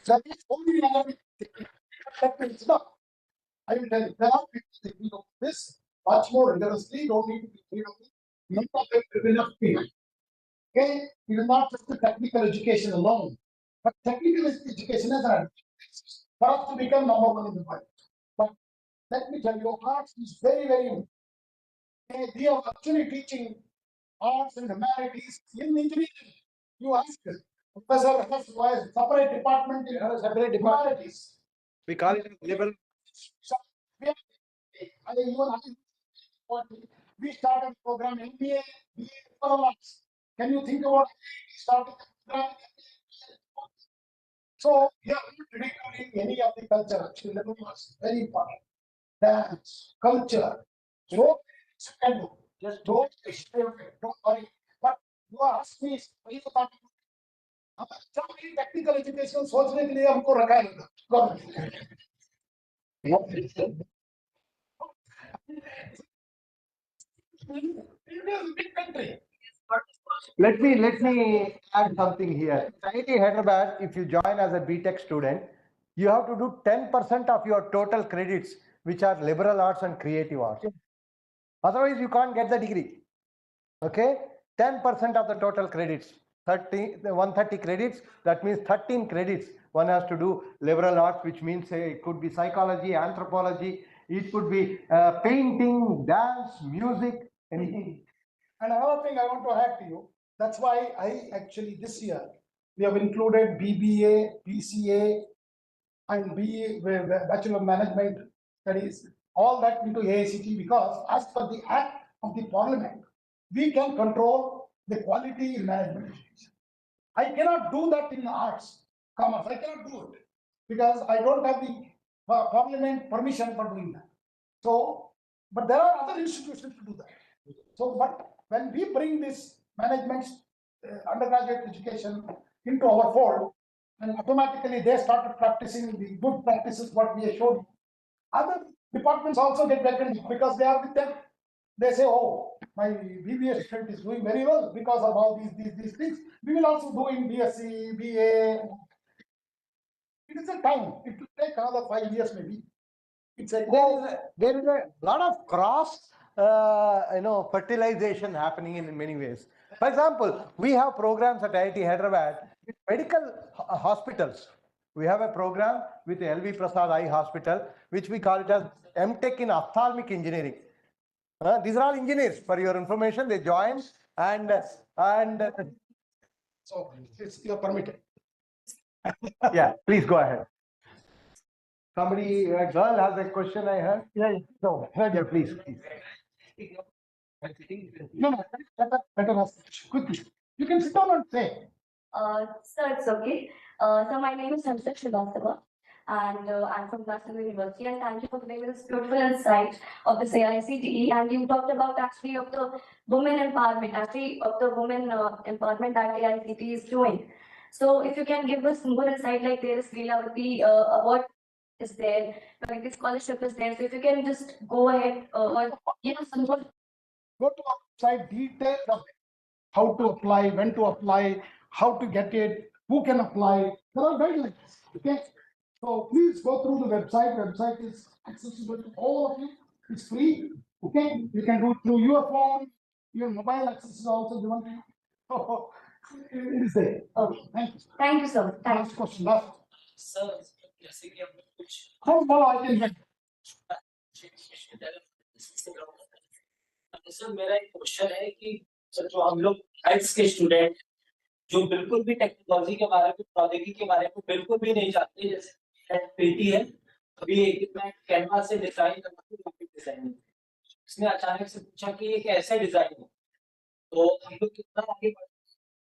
that is only another it's not. I will tell you, there are people thinking of this much more rigorously, don't need to be afraid of it. None of them will be enough people. Okay, it is not just the technical education alone, but technical education is an for us to become number one in the world. But let me tell you, arts is very, very important. Okay, we are actually teaching arts and humanities in engineering. You ask Professor has why separate department in separate humanities. We call it liberal. So, we started program MBA, BA, liberal arts. Can you think about starting program? So yeah, ridiculing any of the culture actually liberal arts very important. Dance, culture, so you can do. Just don't worry. But you ask me, why you thought technical education सोचने के लिए हमको रखा है Let me add something here. IIT Hyderabad, if you join as a BTech student, you have to do 10% of your total credits, which are liberal arts and creative arts. Otherwise, you can't get the degree. Okay, 10% of the total credits, 130 credits. That means 13 credits. One has to do liberal arts, which means it could be psychology, anthropology. It could be painting, dance, music, anything. And another thing I want to add to you, that's why I actually this year we have included BBA, BCA, and BA, Bachelor of Management Studies, all that into AICTE because as per the Act of the Parliament, we can control the quality in management. I cannot do that in arts, commerce. I cannot do it because I don't have the Parliament permission for doing that. So, but there are other institutions to do that. So, but when we bring this management undergraduate education into our fold, and automatically they started practicing the good practices what we have shown. Other departments also get recognized because they are with them. They say, oh, my BBA student is doing very well because of all these things. We will also do in BSc, BA. It is a time. It will take another 5 years maybe. It's a there is a lot of cross fertilization happening in many ways. For example, we have programs at IIT Hyderabad with medical hospitals. We have a program with the LV Prasad Eye Hospital, which we call it as MTech in ophthalmic engineering. These are all engineers. For your information, they join and so you're permitted. yeah, please go ahead. Somebody, a girl has a question, I heard. Yeah. No, Yeah, please. no, better ask quickly. You can sit down and say. Sir, it's okay. So my name is Hamsa Srivastava, and I'm from National University. And thank you for giving this beautiful insight of the AICTE. And you talked about actually of the women empowerment, actually of the women empowerment that AICTE is doing. So if you can give us more insight, like there is Leelavati award is there, like the scholarship is there. So if you can just go ahead or give us some more. Go to our website, details of how to apply, when to apply, how to get it, who can apply. There are guidelines. Okay. So please go through the website. Website is accessible to all of you. It's free. Okay. You can do it through your phone. Your mobile access is also given to you. So it is there. Okay. Thank you. Thank you, sir. Thank you. Last question. Last. Sir जैसे कि हम कुछ How well I can get? Sir मेरा एक question है कि sir जो हम लोग आर्ट्स के स्टूडेंट जो बिल्कुल भी टेक्नोलॉजी के बारे में प्रौद्योगिकी के बारे में बिल्कुल भी नहीं जानते जैसे पीटी है अभी मैं कैनवा से डिजाइन डिजाइन उसने अचानक से पूछा कि एक ऐसा डिजाइन हो तो हम लोग कितना आगे बढ़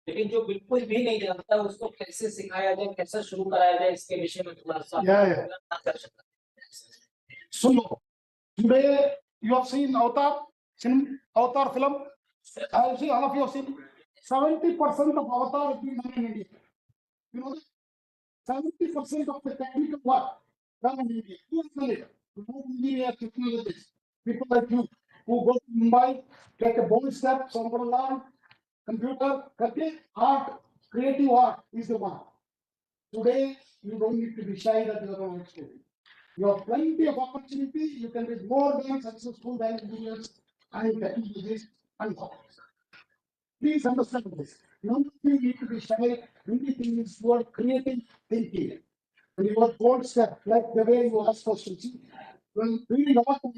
लेकिन जो बिल्कुल भी नहीं जानता उसको कैसे सिखाया जाए कैसे शुरू कराया जाए इसके विषय में थोड़ा सा सुनो today you have seen Avatar film. I see all of you have seen 70% of Avatar is being done in India. You know that 70% of the technical work done in India. Who is the leader? Engineers, technologists, people like you who go to Mumbai, take a bold step, somewhere along, computer, art, creative art is the one. Today, you don't need to be shy that you are an expert. You have plenty of opportunity. You can be more than successful than engineers and technologists and doctors. Please understand this. None of you need to be shy. Only thing is you are creating thinking. And you are bold step, like the way you ask questions. When reading about when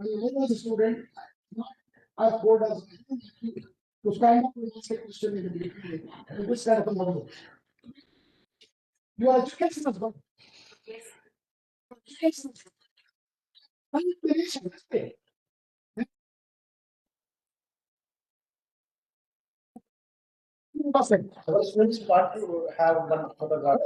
you was a student, not as bold as you. to stand up and ask a question in the beginning in this kind of a model. Your education is good. Yes. Education is good. Manipulation is good. Our students want to have one photograph.